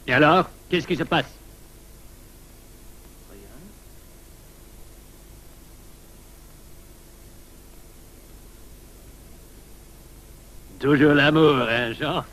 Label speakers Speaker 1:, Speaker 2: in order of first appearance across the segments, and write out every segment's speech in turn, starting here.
Speaker 1: Et alors, qu'est-ce qui se passe?
Speaker 2: Rien.
Speaker 1: Toujours l'amour, hein, Jean?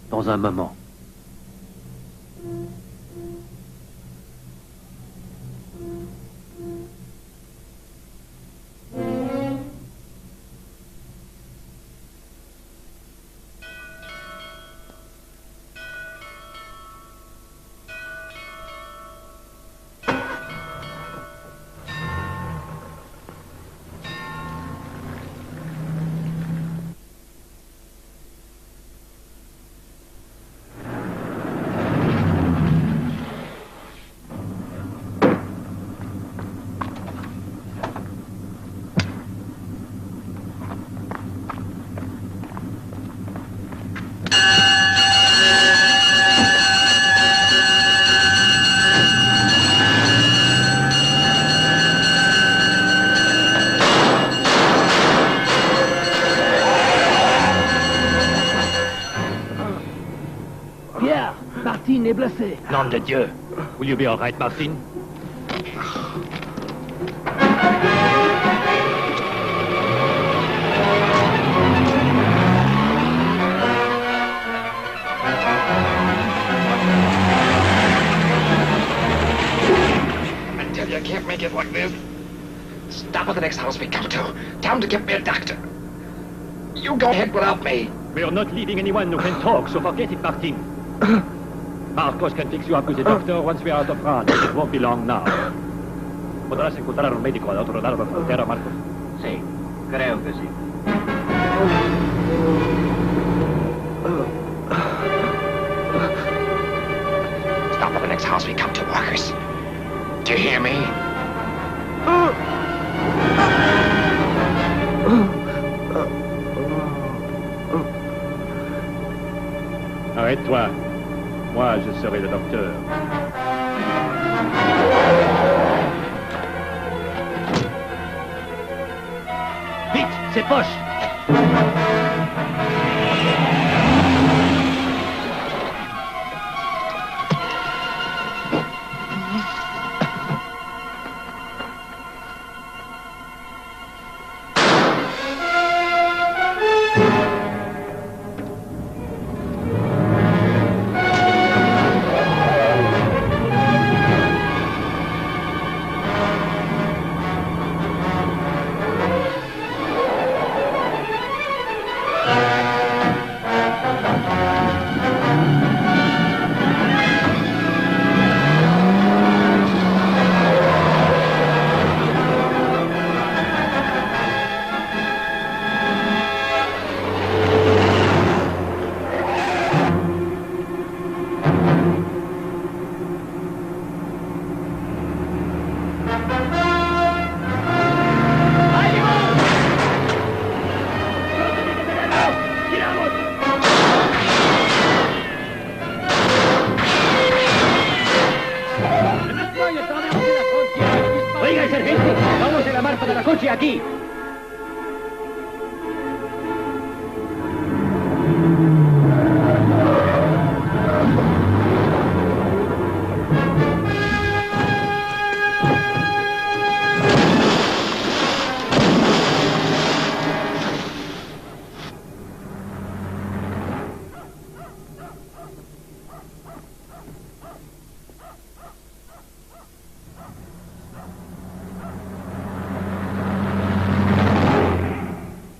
Speaker 1: Dans un moment.
Speaker 3: Martine est blessée.
Speaker 1: Nom de Dieu. Will you be all right, Martine?
Speaker 4: Until you can't make it like this. Stop at the next house we come to. Tell them to get me a doctor. You go ahead without me.
Speaker 1: We're not leaving anyone who can talk, so forget it, Martine. Marcos can fix you up with a doctor once we're out of France. It won't be long now. ¿Podrás encontrar un médico al otro lado de la frontera, Marcos?
Speaker 2: Sí, creo que sí.
Speaker 4: Stop at the next house we come to, Marcus. Do you hear me?
Speaker 1: Arrête-toi. Moi, je serai le docteur. Vite, ses poches! Aquí.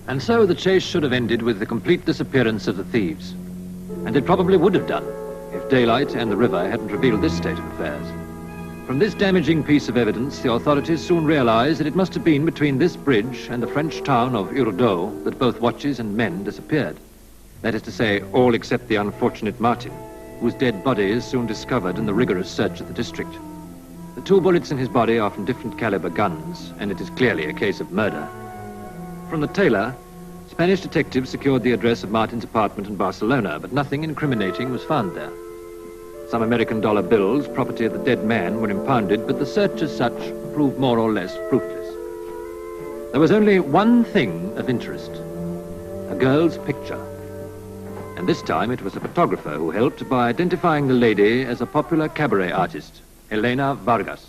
Speaker 5: And so the chase should have ended with the complete disappearance of the thieves. And it probably would have done if daylight and the river hadn't revealed this state of affairs. From this damaging piece of evidence, the authorities soon realized that it must have been between this bridge and the French town of Urdo that both watches and men disappeared. That is to say, all except the unfortunate Martin, whose dead body is soon discovered in the rigorous search of the district. The 2 bullets in his body are from different caliber guns, and it is clearly a case of murder. From the tailor, Spanish detectives secured the address of Martin's apartment in Barcelona, but nothing incriminating was found there. Some American dollar bills, property of the dead man, were impounded, but the search as such proved more or less fruitless. There was only one thing of interest: a girl's picture. And this time it was a photographer who helped by identifying the lady as a popular cabaret artist, Elena Vargas.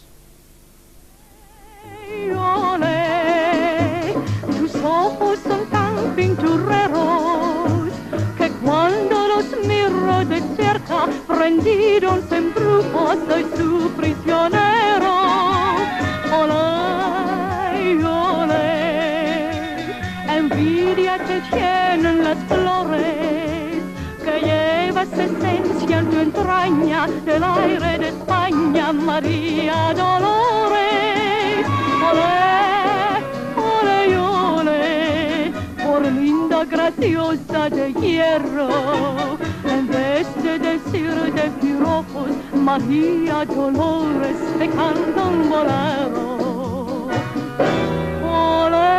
Speaker 6: Tus ojos son tan pintureros que cuando los miro de cerca, prendidos en brujo, soy su prisionero. Olé, olé, envidia te tienen las flores que llevas esencia en tu entraña del aire de España, María Dolores. Olé, olé, olé, por linda, graciosa de hierro, en vez de decir de piropos, María Dolores te canta un bolero. Olé.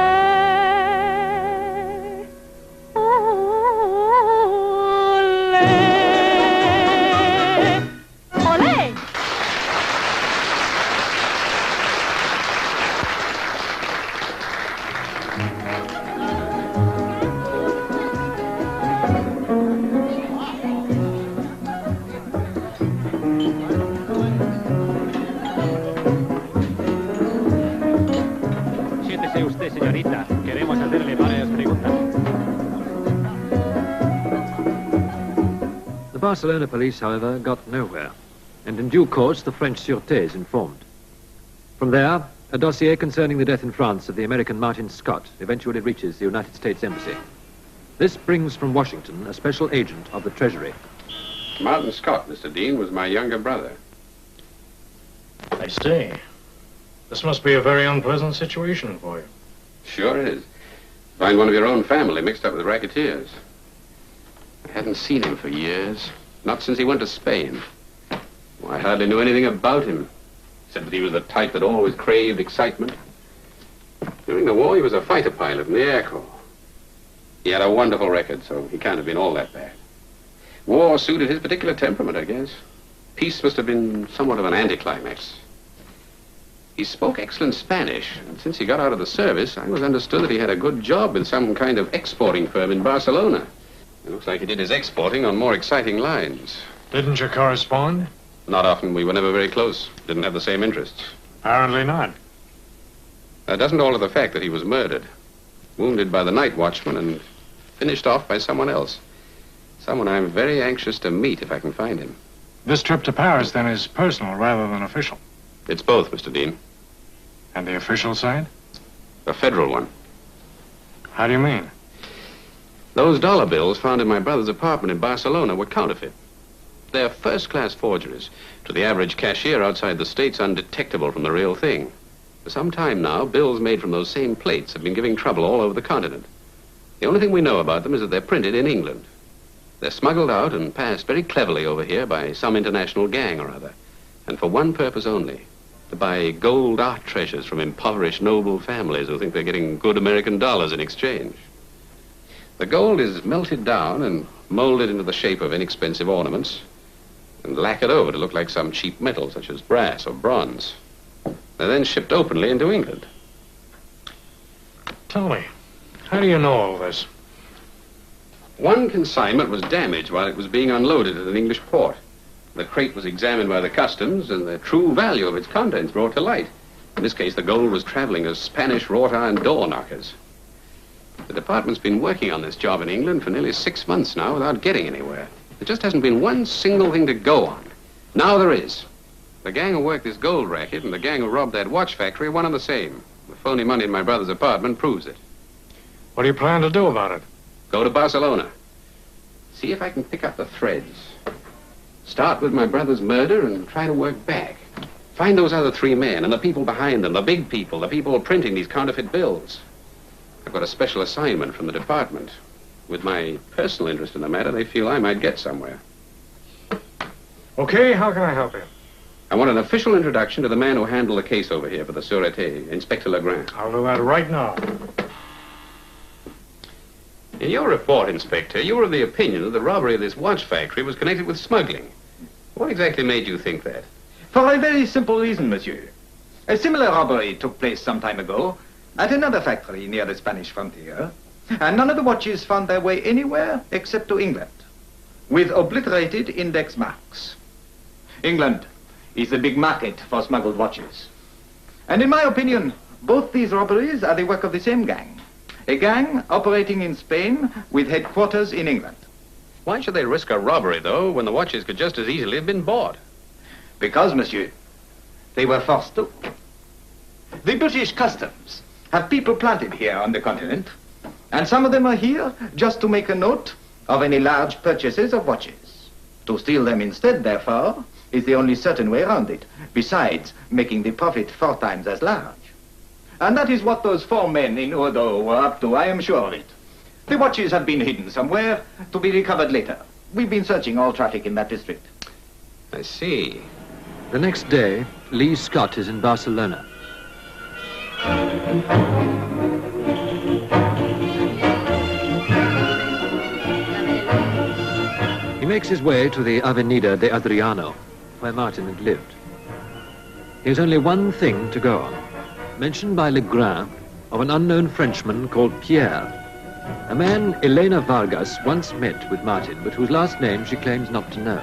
Speaker 1: Siéntese usted, señorita. Queremos hacerle varias preguntas.
Speaker 5: The Barcelona police, however, got nowhere, and in due course the French Sûreté is informed. From there, a dossier concerning the death in France of the American Martin Scott eventually reaches the United States Embassy. This brings from Washington a special agent of the Treasury.
Speaker 7: Martin Scott, Mr. Dean, was my younger brother.
Speaker 8: I see. This must be a very unpleasant situation for you.
Speaker 7: Sure is. Find one of your own family mixed up with racketeers. I hadn't seen him for years. Not since he went to Spain. Well, I hardly knew anything about him, except that he was the type that always craved excitement. During the war, he was a fighter pilot in the Air Corps. He had a wonderful record, so he can't have been all that bad. War suited his particular temperament, I guess. Peace must have been somewhat of an anticlimax. He spoke excellent Spanish, and since he got out of the service, I was understood that he had a good job with some kind of exporting firm in Barcelona. It looks like he did his exporting on more exciting lines.
Speaker 8: Didn't you correspond?
Speaker 7: Not often. We were never very close. Didn't have the same interests.
Speaker 8: Apparently not.
Speaker 7: That doesn't alter the fact that he was murdered. Wounded by the night watchman and finished off by someone else. Someone I'm very anxious to meet if I can find him.
Speaker 8: This trip to Paris, then, is personal rather than official.
Speaker 7: It's both, Mr. Dean.
Speaker 8: And the official side?
Speaker 7: The federal one.
Speaker 8: How do you mean?
Speaker 7: Those dollar bills found in my brother's apartment in Barcelona were counterfeit. They're first-class forgeries. To the average cashier outside the States, undetectable from the real thing. For some time now, bills made from those same plates have been giving trouble all over the continent. The only thing we know about them is that they're printed in England. They're smuggled out and passed very cleverly over here by some international gang or other, and for one purpose only, to buy gold art treasures from impoverished noble families who think they're getting good American dollars in exchange. The gold is melted down and molded into the shape of inexpensive ornaments and lacquered over to look like some cheap metal, such as brass or bronze. They're then shipped openly into England.
Speaker 8: Tell me, how do you know all this?
Speaker 7: One consignment was damaged while it was being unloaded at an English port. The crate was examined by the customs and the true value of its contents brought to light. In this case, the gold was traveling as Spanish wrought iron door knockers. The department's been working on this job in England for nearly 6 months now without getting anywhere. There just hasn't been one single thing to go on. Now there is. The gang who worked this gold racket and the gang who robbed that watch factory are one and the same. The phony money in my brother's apartment proves it.
Speaker 8: What do you plan to do about it?
Speaker 7: Go to Barcelona. See if I can pick up the threads. Start with my brother's murder and try to work back. Find those other 3 men and the people behind them, the big people, the people printing these counterfeit bills. I've got a special assignment from the department. With my personal interest in the matter, they feel I might get somewhere.
Speaker 8: Okay, how can I help you?
Speaker 7: I want an official introduction to the man who handled the case over here for the Sûreté, Inspector Legrand.
Speaker 8: I'll do that right now.
Speaker 7: In your report, Inspector, you were of the opinion that the robbery of this watch factory was connected with smuggling. What exactly made you think that?
Speaker 9: For a very simple reason, monsieur. A similar robbery took place some time ago at another factory near the Spanish frontier, and none of the watches found their way anywhere except to England, with obliterated index marks. England is the big market for smuggled watches. And in my opinion, both these robberies are the work of the same gang. A gang operating in Spain with headquarters in England.
Speaker 7: Why should they risk a robbery, though, when the watches could just as easily have been bought?
Speaker 9: Because, monsieur, they were forced to. The British customs have people planted here on the continent, and some of them are here just to make a note of any large purchases of watches. To steal them instead, therefore, is the only certain way around it, besides making the profit 4 times as large. And that is what those 4 men in Urdo were up to, I am sure of it. The watches have been hidden somewhere to be recovered later. We've been searching all traffic in that district.
Speaker 7: I see.
Speaker 5: The next day, Lee Scott is in Barcelona. He makes his way to the Avenida de Adriano, where Martin had lived. He has only one thing to go on, mentioned by Greene of an unknown Frenchman called Pierre, a man Elena Vargas once met with Martin, but whose last name she claims not to know.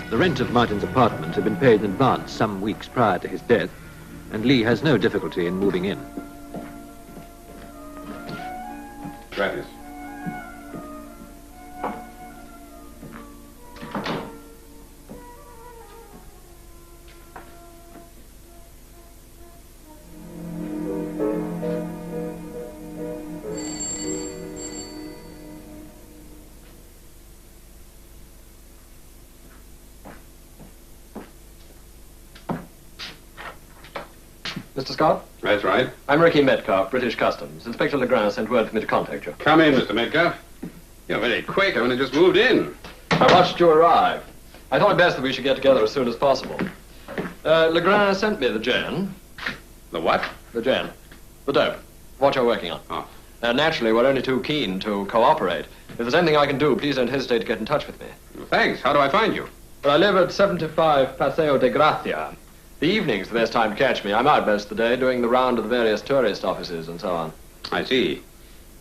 Speaker 5: The rent of Martin's apartment had been paid in advance some weeks prior to his death, and Lee has no difficulty in moving in.
Speaker 7: Gracias.
Speaker 10: Mr. Scott?
Speaker 7: That's right.
Speaker 10: I'm Ricky Metcalf, British Customs. Inspector Legrand sent word for me to contact you.
Speaker 7: Come in, Mr. Metcalf. You're very quick. I've only just moved in.
Speaker 10: I watched you arrive. I thought it best that we should get together as soon as possible. Legrand sent me the gin.
Speaker 7: The what?
Speaker 10: The gin. The dope. What you're working on.
Speaker 7: Oh.
Speaker 10: Naturally, we're only too keen to cooperate. If there's anything I can do, please don't hesitate to get in touch with me.
Speaker 7: Well, thanks. How do I find you?
Speaker 10: Well, I live at 75 Paseo de Gracia. The evening's the best time to catch me. I'm out most of the day doing the round of the various tourist offices and so on.
Speaker 7: I see.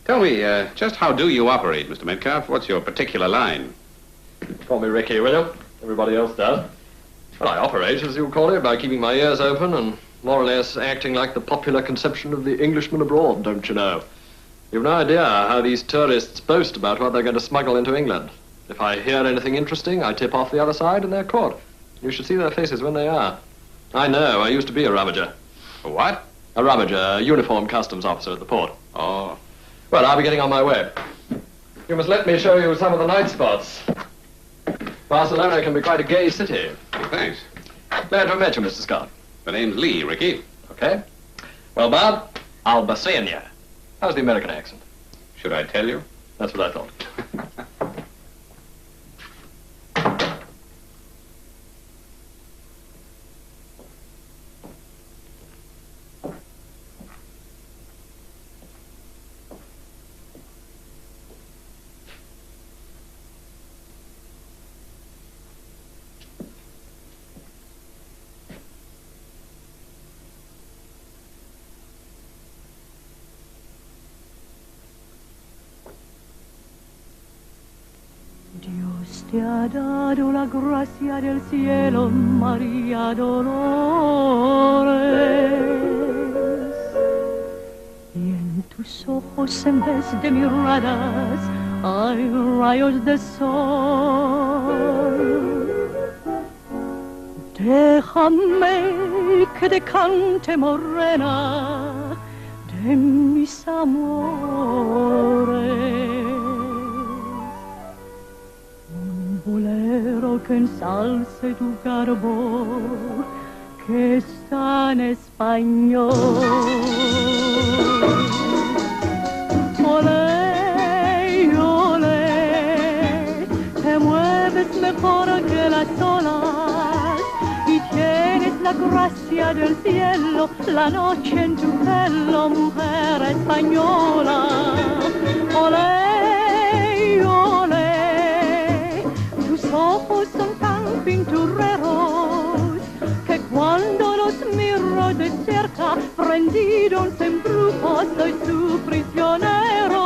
Speaker 7: Tell me, just how do you operate, Mr. Metcalf? What's your particular line?
Speaker 10: Call me Ricky, will you? Everybody else does. Well, I operate, as you call it, by keeping my ears open and more or less acting like the popular conception of the Englishman abroad, don't you know? You've no idea how these tourists boast about what they're going to smuggle into England. If I hear anything interesting, I tip off the other side and they're caught. You should see their faces when they are. I know, I used to be a rummager.
Speaker 7: A what?
Speaker 10: A rummager, a uniformed customs officer at the port.
Speaker 7: Oh.
Speaker 10: Well, I'll be getting on my way. You must let me show you some of the night spots. Barcelona can be quite a gay city.
Speaker 7: Thanks.
Speaker 10: Glad to have met you, Mr. Scott.
Speaker 7: The name's Lee, Ricky.
Speaker 10: Okay. Well, Bob, I'll be seeing you. How's the American accent?
Speaker 7: Should I tell you?
Speaker 10: That's what I thought.
Speaker 6: Dios te ha dado la gracia del cielo, María Dolores, y en tus ojos en vez de miradas hay rayos de sol. Déjame que te cante, morena, de mis amores. Bolero que ensalce tu garbo que está en español. Olé, olé, te mueves mejor que las olas y tienes la gracia del cielo, la noche en tu pelo, mujer española. Olé, olé, tus ojos son tan pintureros que cuando los miro de cerca, prendidos en brujo, soy su prisionero.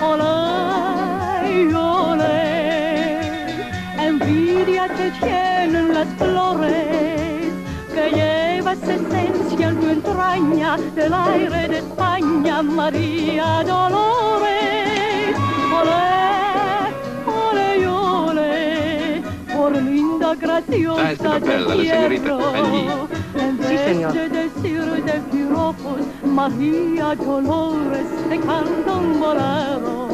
Speaker 6: Olé, olé, envidia te tienen las flores, que llevas esencia en tu entraña, del aire de España, María Dolores. Olé, olé, olé, por linda, graciosa de hierro, en vez de decir de piropos, María Dolores te canta un bolero.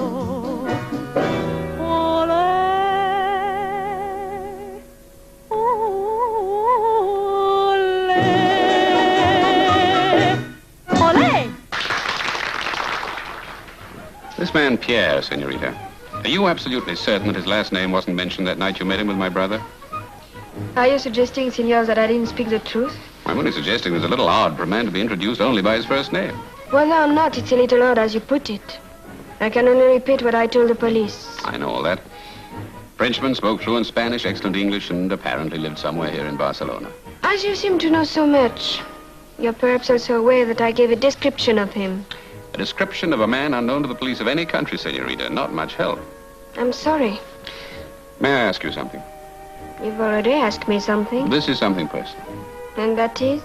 Speaker 7: This man, Pierre, senorita, are you absolutely certain that his last name wasn't mentioned that night you met him with my brother?
Speaker 11: Are you suggesting, senor, that I didn't speak the truth?
Speaker 7: I'm only suggesting it's a little odd for a man to be introduced only by his first name.
Speaker 11: Well, no, I'm not. It's a little odd as you put it. I can only repeat what I told the police.
Speaker 7: I know all that. Frenchman, spoke fluent Spanish, excellent English, and apparently lived somewhere here in Barcelona.
Speaker 11: As you seem to know so much, you're perhaps also aware that I gave a description of him.
Speaker 7: A description of a man unknown to the police of any country, senorita. Not much help.
Speaker 11: I'm sorry.
Speaker 7: May I ask you something?
Speaker 11: You've already asked me something.
Speaker 7: This is something personal.
Speaker 11: And that is?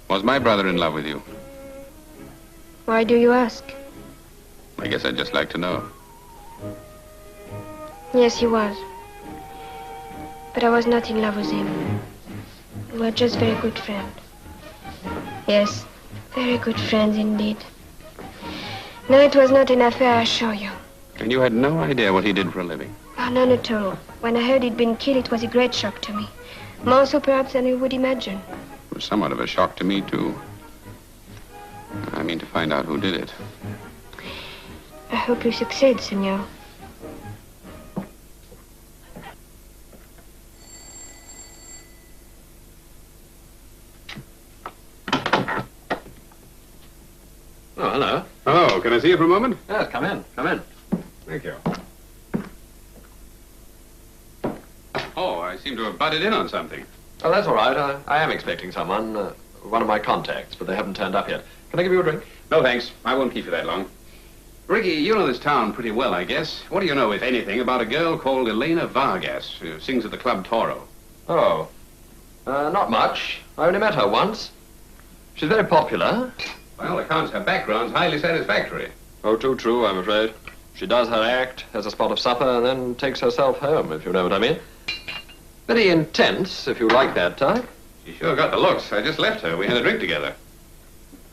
Speaker 7: Was my brother in love with you?
Speaker 11: Why do you ask?
Speaker 7: I guess I'd just like to know.
Speaker 11: Yes, he was. But I was not in love with him. We were just very good friends. Yes, very good friends indeed. No, it was not an affair, I assure you.
Speaker 7: And you had no idea what he did for a living?
Speaker 11: Oh, none at all. When I heard he'd been killed, it was a great shock to me. More so, perhaps, than you would imagine.
Speaker 7: It was somewhat of a shock to me, too. I mean to find out who did it.
Speaker 11: I hope you succeed, senor.
Speaker 7: Oh, hello. Hello. Can I see you for a moment?
Speaker 10: Yes, come in. Come in.
Speaker 7: Thank you. Oh, I seem to have butted in on something.
Speaker 10: Oh, that's all right. I am expecting someone, one of my contacts, but they haven't turned up yet. Can I give you a drink?
Speaker 7: No, thanks. I won't keep you that long. Ricky, you know this town pretty well, I guess. What do you know, if anything, about a girl called Elena Vargas, who sings at the Club Toro?
Speaker 10: Oh. Not much. I only met her once. She's very popular.
Speaker 7: Well, accounts her background's highly satisfactory.
Speaker 10: Oh, too true, I'm afraid. She does her act, has a spot of supper, and then takes herself home, if you know what I mean. Very intense, if you like that type.
Speaker 7: She sure got the looks. I just left her. We had a drink together.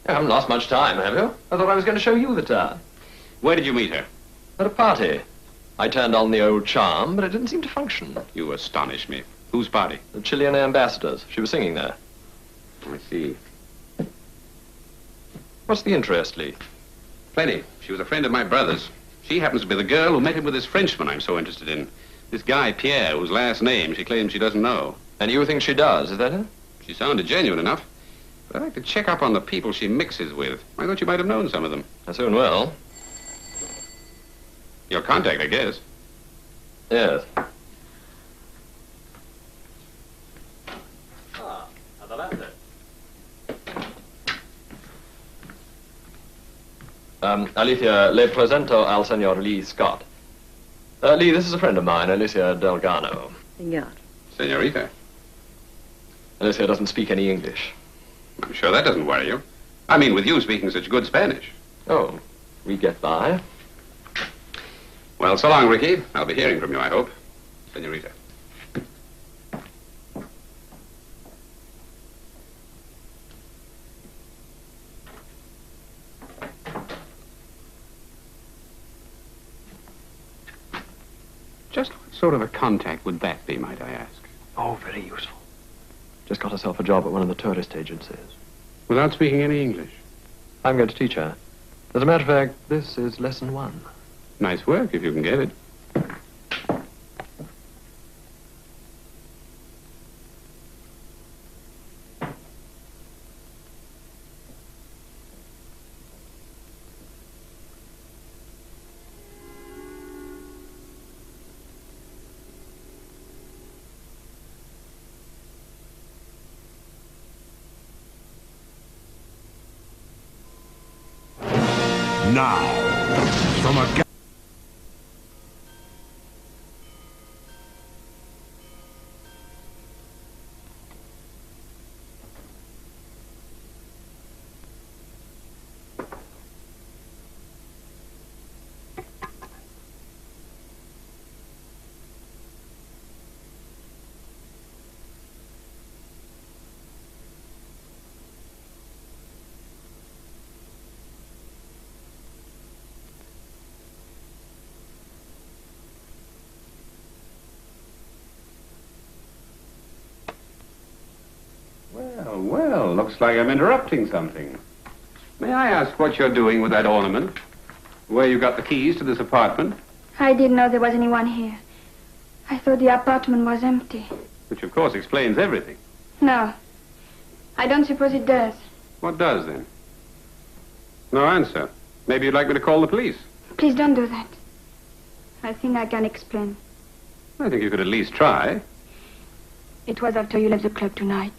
Speaker 10: You haven't lost much time, have you? I thought I was going to show you the town.
Speaker 7: Where did you meet her?
Speaker 10: At a party. I turned on the old charm, but it didn't seem to function.
Speaker 7: You astonish me. Whose party?
Speaker 10: The Chilean ambassadors. She was singing there.
Speaker 7: I see.
Speaker 10: What's the interest, Lee?
Speaker 7: Plenty. She was a friend of my brother's. She happens to be the girl who met him with this Frenchman I'm so interested in. This guy, Pierre, whose last name she claims she doesn't know.
Speaker 10: And you think she does, is that it?
Speaker 7: She sounded genuine enough. But I'd like to check up on the people she mixes with. I thought you might have known some of them.
Speaker 10: I soon will.
Speaker 7: Your contact, I guess.
Speaker 10: Yes. Alicia, le presento al Senor Lee Scott. Lee, this is a friend of mine, Alicia Delgado.
Speaker 12: Senor.
Speaker 7: Senorita.
Speaker 10: Alicia doesn't speak any English.
Speaker 7: I'm sure that doesn't worry you. I mean, with you speaking such good Spanish.
Speaker 10: Oh, we get by.
Speaker 7: Well, so long, Ricky. I'll be hearing from you, I hope. Senorita. Just what sort of a contact would that be, might I ask?
Speaker 10: Oh, very useful. Just got herself a job at one of the tourist agencies.
Speaker 7: Without speaking any English?
Speaker 10: I'm going to teach her. As a matter of fact, this is lesson 1.
Speaker 7: Nice work, if you can get it.
Speaker 12: Now, from a...
Speaker 7: Well, looks like I'm interrupting something. May I ask what you're doing with that ornament? Where you got the keys to this apartment?
Speaker 11: I didn't know there was anyone here. I thought the apartment was empty.
Speaker 7: Which, of course, explains everything.
Speaker 11: No. I don't suppose it does.
Speaker 7: What does, then? No answer. Maybe you'd like me to call the police.
Speaker 11: Please don't do that. I think I can explain.
Speaker 7: I think you could at least try.
Speaker 11: It was after you left the club tonight.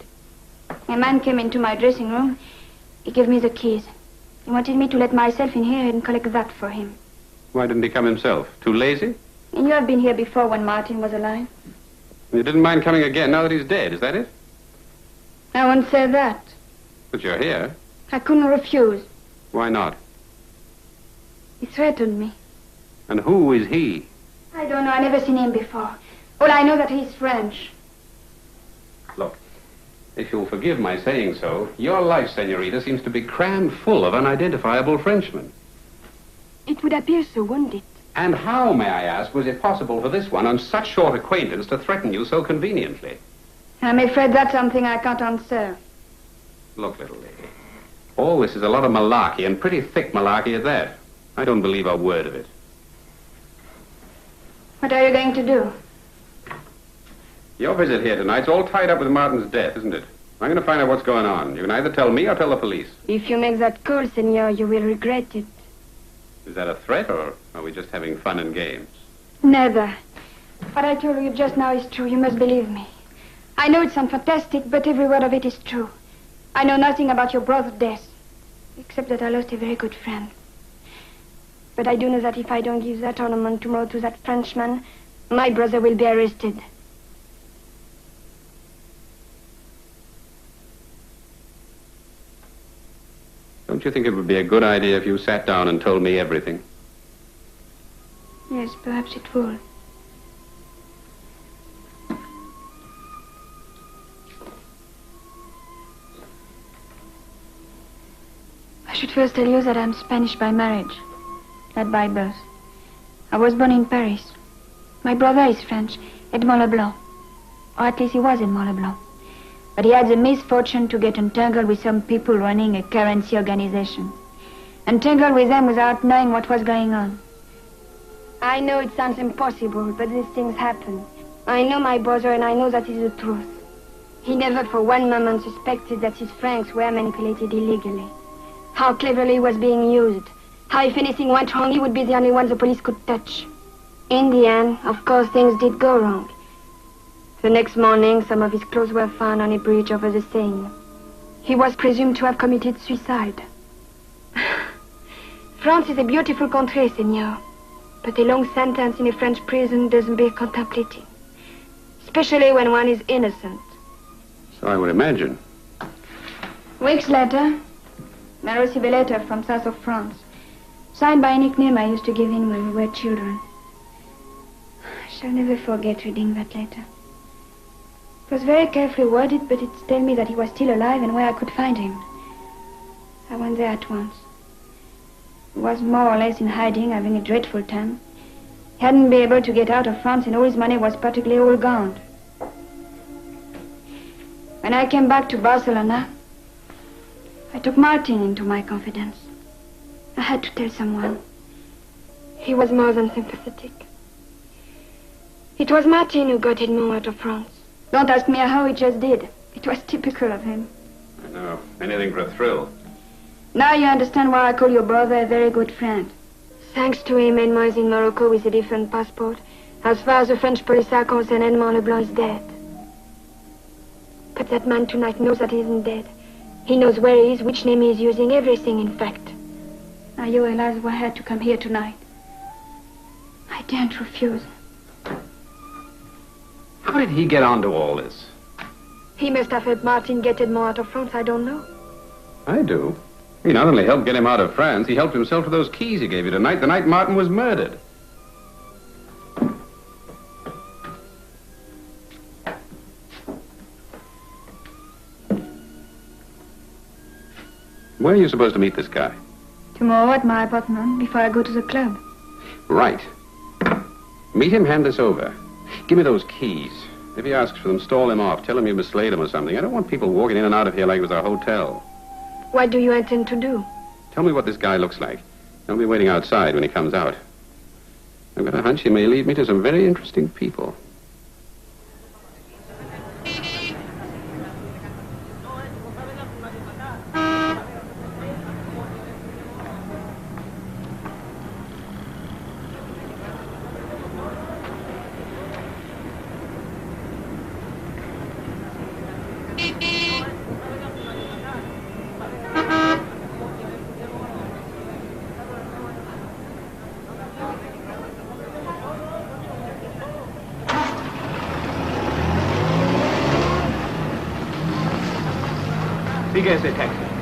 Speaker 11: A man came into my dressing room. He gave me the keys. He wanted me to let myself in here and collect that for him.
Speaker 7: Why didn't he come himself? Too lazy?
Speaker 11: And you have been here before when Martin was alive.
Speaker 7: You didn't mind coming again now that he's dead, is that it?
Speaker 11: I won't say that.
Speaker 7: But you're here.
Speaker 11: I couldn't refuse.
Speaker 7: Why not?
Speaker 11: He threatened me.
Speaker 7: And who is he?
Speaker 11: I don't know. I never seen him before. All I know that he's French.
Speaker 7: Look, if you'll forgive my saying so, your life, senorita, seems to be crammed full of unidentifiable Frenchmen.
Speaker 11: It would appear so, wouldn't it?
Speaker 7: And how, may I ask, was it possible for this one on such short acquaintance to threaten you so conveniently?
Speaker 11: I'm afraid that's something I can't answer.
Speaker 7: Look, little lady, all this is a lot of malarkey, and pretty thick malarkey at that. I don't believe a word of it.
Speaker 11: What are you going to do?
Speaker 7: Your visit here tonight's all tied up with Martin's death, isn't it? I'm going to find out what's going on. You can either tell me or tell the police.
Speaker 11: If you make that call, senor, you will regret it.
Speaker 7: Is that a threat, or are we just having fun and games?
Speaker 11: Never. What I told you just now is true. You must believe me. I know it sounds fantastic, but every word of it is true. I know nothing about your brother's death, except that I lost a very good friend. But I do know that if I don't give that ornament tomorrow to that Frenchman, my brother will be arrested.
Speaker 7: Don't you think it would be a good idea if you sat down and told me everything?
Speaker 11: Yes, perhaps it would. I should first tell you that I'm Spanish by marriage, not by birth. I was born in Paris. My brother is French, Edmond Leblanc. Or at least he was Edmond Leblanc. But he had the misfortune to get entangled with some people running a currency organization. Entangled with them without knowing what was going on. I know it sounds impossible, but these things happen. I know my brother, and I know that is the truth. He never for one moment suspected that his francs were manipulated illegally. How cleverly he was being used. How if anything went wrong, he would be the only one the police could touch. In the end, of course, things did go wrong. The next morning, some of his clothes were found on a bridge over the Seine. He was presumed to have committed suicide. France is a beautiful country, senor. But a long sentence in a French prison doesn't bear contemplating. Especially when one is innocent.
Speaker 7: So I would imagine.
Speaker 11: Weeks later, I received a letter from south of France, signed by a nickname I used to give him when we were children. I shall never forget reading that letter. It was very carefully worded, but it told me that he was still alive and where I could find him. I went there at once. He was more or less in hiding, having a dreadful time. He hadn't been able to get out of France, and all his money was practically all gone.
Speaker 13: When I came back to Barcelona, I took Martin into my confidence. I had to tell someone.
Speaker 11: He was more than sympathetic. It was Martin who got Edmond out of France.
Speaker 13: Don't ask me how he just did. It was typical of him.
Speaker 7: I know. Anything for a thrill.
Speaker 13: Now you understand why I call your brother a very good friend.
Speaker 11: Thanks to him, Edmond is in Morocco with a different passport. As far as the French police are concerned, Edmond Leblanc is dead. But that man tonight knows that he isn't dead. He knows where he is, which name he is using, everything, in fact.
Speaker 13: Now you realize why I had to come here tonight. I daren't refuse.
Speaker 7: How did he get onto all this?
Speaker 11: He must have helped Martin get Edmond out of France, I don't know.
Speaker 7: I do. He not only helped get him out of France, he helped himself to those keys he gave you tonight, the night Martin was murdered. Where are you supposed to meet this guy?
Speaker 13: Tomorrow at my apartment, before I go to the club.
Speaker 7: Right. Meet him, hand this over. Give me those keys. If he asks for them, stall him off. Tell him you mislaid him or something. I don't want people walking in and out of here like it was a hotel.
Speaker 11: What do you intend to do?
Speaker 7: Tell me what this guy looks like. I'll be waiting outside when he comes out. I've got a hunch he may lead me to some very interesting people.
Speaker 9: Figures a taxi.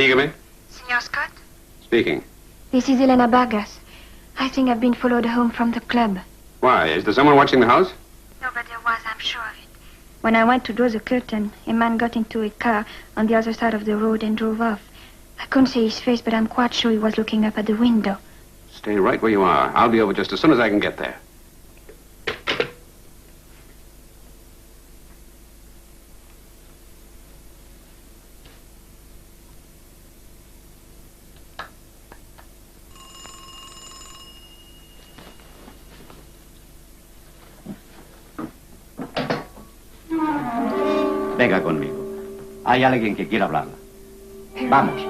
Speaker 7: Dígame.
Speaker 13: Senor Scott?
Speaker 7: Speaking.
Speaker 13: This is Elena Vargas. I think I've been followed home from the club.
Speaker 7: Why? Is there someone watching the house?
Speaker 13: No, but there was, I'm sure of it. When I went to draw the curtain, a man got into a car on the other side of the road and drove off. I couldn't see his face, but I'm quite sure he was looking up at the window.
Speaker 7: Stay right where you are. I'll be over just as soon as I can get there.
Speaker 2: Venga conmigo. Hay alguien que quiere hablarla. Vamos.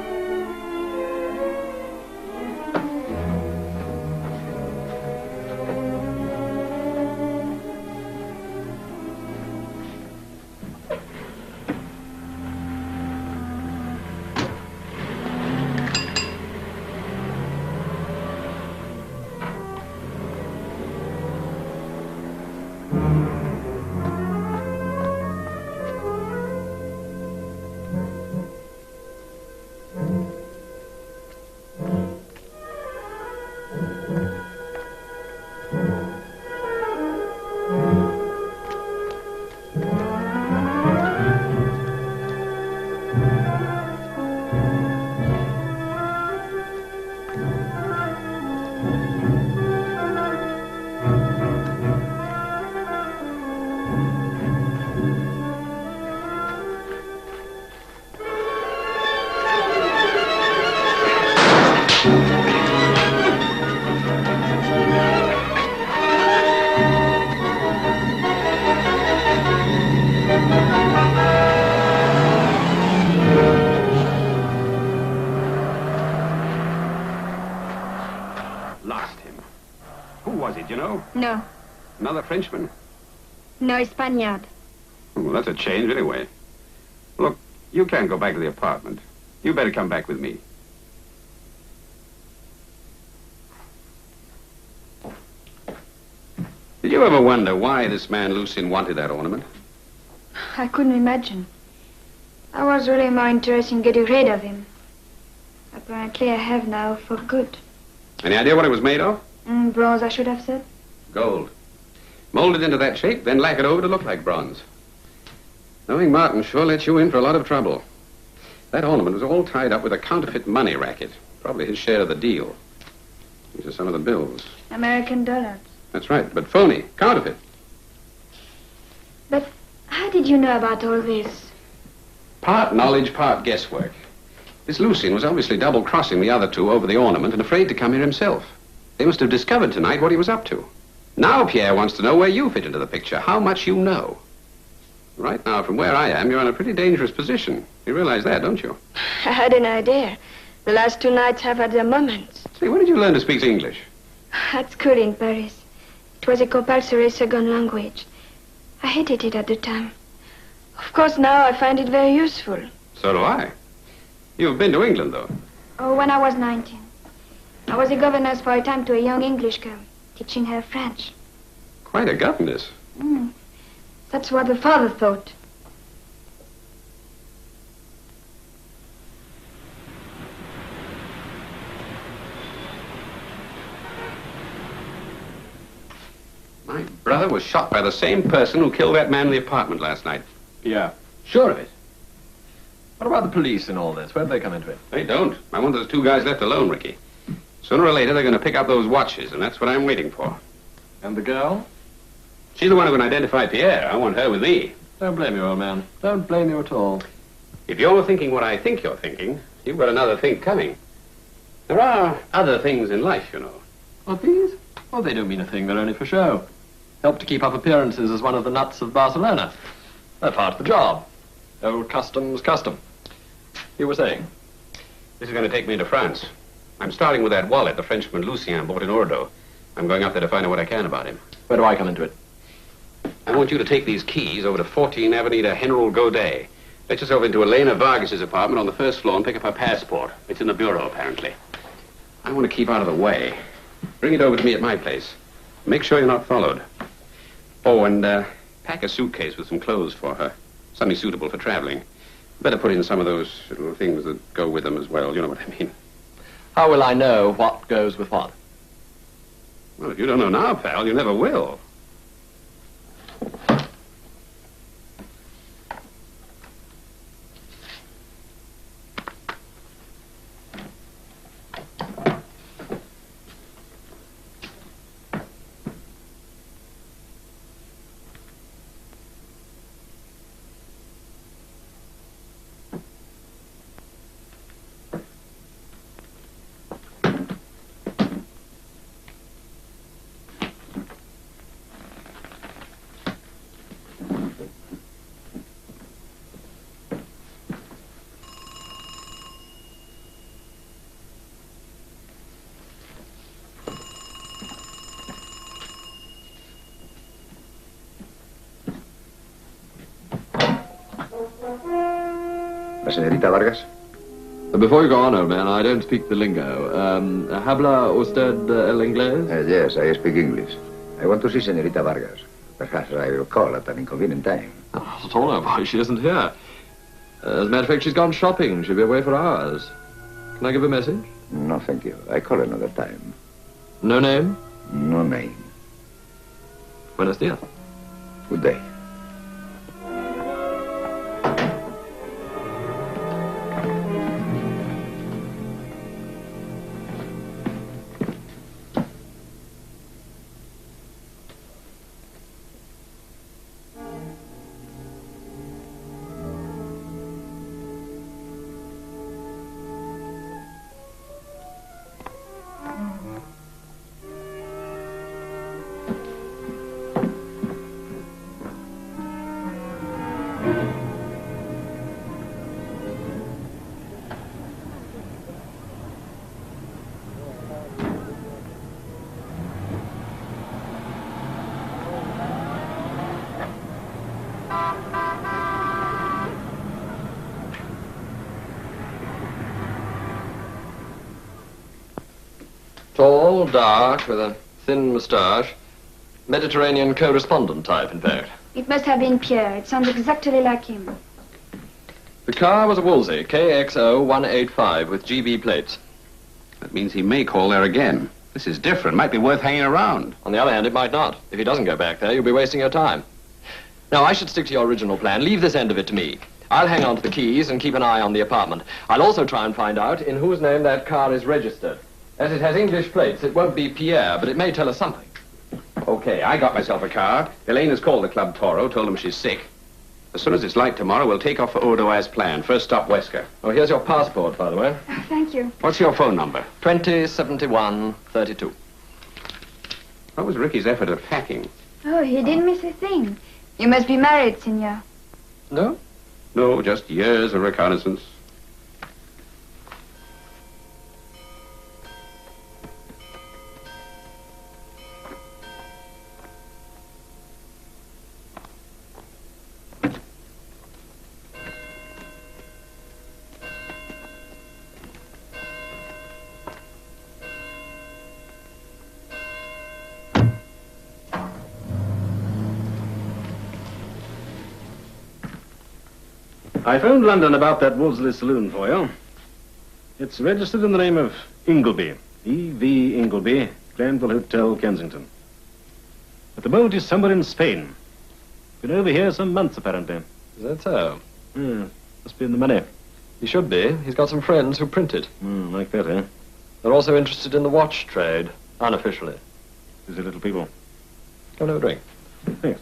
Speaker 13: No.
Speaker 7: Another Frenchman?
Speaker 13: No, Spaniard.
Speaker 7: Well, that's a change anyway. Look, you can't go back to the apartment. You better come back with me. Did you ever wonder why this man Lucien wanted that ornament?
Speaker 13: I couldn't imagine. I was really more interested in getting rid of him. Apparently I have now for good.
Speaker 7: Any idea what it was made of?
Speaker 13: Bronze, I should have said.
Speaker 7: Gold. Molded into that shape, then lacquered over to look like bronze. Knowing Martin sure let you in for a lot of trouble. That ornament was all tied up with a counterfeit money racket. Probably his share of the deal. These are some of the bills.
Speaker 13: American dollars.
Speaker 7: That's right, but phony, counterfeit.
Speaker 13: But how did you know about all this?
Speaker 7: Part knowledge, part guesswork. This Lucien was obviously double-crossing the other two over the ornament and afraid to come here himself. They must have discovered tonight what he was up to. Now Pierre wants to know where you fit into the picture, how much you know. Right now, from where I am, you're in a pretty dangerous position. You realize that, don't you?
Speaker 13: I had an idea. The last 2 nights have had their moments.
Speaker 7: Say, when did you learn to speak English?
Speaker 13: At school in Paris. It was a compulsory second language. I hated it at the time. Of course, now I find it very useful.
Speaker 7: So do I. You've been to England, though.
Speaker 13: Oh, when I was 19. I was a governess for a time to a young English girl, teaching her French.
Speaker 7: Quite a governess.
Speaker 13: That's what the father thought.
Speaker 7: My brother was shot by the same person who killed that man in the apartment last night.
Speaker 10: Yeah. Sure of it. What about the police in all this? Where'd they come into it?
Speaker 7: They don't. I want those 2 guys left alone, Ricky. Sooner or later, they're going to pick up those watches, and that's what I'm waiting for.
Speaker 10: And the girl?
Speaker 7: She's the one who can identify Pierre. I want her with me.
Speaker 10: Don't blame you, old man. Don't blame you at all.
Speaker 7: If you're thinking what I think you're thinking, you've got another think coming. There are other things in life, you know.
Speaker 10: What, these? Oh, they don't mean a thing. They're only for show. Help to keep up appearances as one of the nuts of Barcelona. They're part of the job. Old custom's custom. You were saying?
Speaker 7: This is going to take me to France. I'm starting with that wallet the Frenchman Lucien bought in Ordo. I'm going up there to find out what I can about him.
Speaker 10: Where do I come into it?
Speaker 7: I want you to take these keys over to 14 Avenida General Godet. Let yourself into Elena Vargas's apartment on the 1st floor and pick up her passport. It's in the bureau, apparently. I want to keep out of the way. Bring it over to me at my place. Make sure you're not followed. Oh, and pack a suitcase with some clothes for her. Something suitable for traveling. Better put in some of those little things that go with them as well. You know what I mean.
Speaker 10: How will I know what goes with what?
Speaker 7: Well, if you don't know now, pal, you never will.
Speaker 9: La señorita Vargas?
Speaker 10: Before you go on, old man, I don't speak the lingo. Habla usted el inglés?
Speaker 9: Yes, I speak English. I want to see señorita Vargas. Perhaps I will call at an inconvenient time.
Speaker 10: Oh, at all, why, she isn't here. As a matter of fact, she's gone shopping. She'll be away for hours. Can I give a message?
Speaker 9: No, thank you. I call another time.
Speaker 10: No name?
Speaker 9: No name.
Speaker 10: Buenos dias.
Speaker 9: Good day.
Speaker 10: Tall, dark, with a thin moustache. Mediterranean correspondent type, in fact.
Speaker 13: It must have been Pierre. It sounds exactly like him.
Speaker 10: The car was a Woolsey, KXO185, with GB plates.
Speaker 7: That means he may call there again. This is different. Might be worth hanging around.
Speaker 10: On the other hand, it might not. If he doesn't go back there, you'll be wasting your time. No, I should stick to your original plan. Leave this end of it to me. I'll hang on to the keys and keep an eye on the apartment. I'll also try and find out in whose name that car is registered. As it has English plates, it won't be Pierre, but it may tell us something.
Speaker 7: Okay, I got myself a car. Elaine has called the Club Toro, told them she's sick. As soon as it's light tomorrow, we'll take off for Odo as planned. First stop, Wesker.
Speaker 10: Oh, here's your passport, by the way.
Speaker 13: Oh, thank you.
Speaker 7: What's your phone number?
Speaker 10: 207132.
Speaker 7: What was Ricky's effort at packing?
Speaker 13: Oh, he didn't miss a thing. You must be married, senor.
Speaker 10: No?
Speaker 7: No, just years of reconnaissance.
Speaker 14: I phoned London about that Wolseley saloon for you. It's registered in the name of Ingleby. E.V. Ingleby, Granville Hotel, Kensington. But the boat is somewhere in Spain. Been over here some months, apparently.
Speaker 10: Is that so?
Speaker 14: Must be in the money.
Speaker 10: He should be. He's got some friends who print it.
Speaker 14: Like that, eh?
Speaker 10: They're also interested in the watch trade, unofficially.
Speaker 14: Busy little people.
Speaker 10: Come and have a drink.
Speaker 14: Thanks.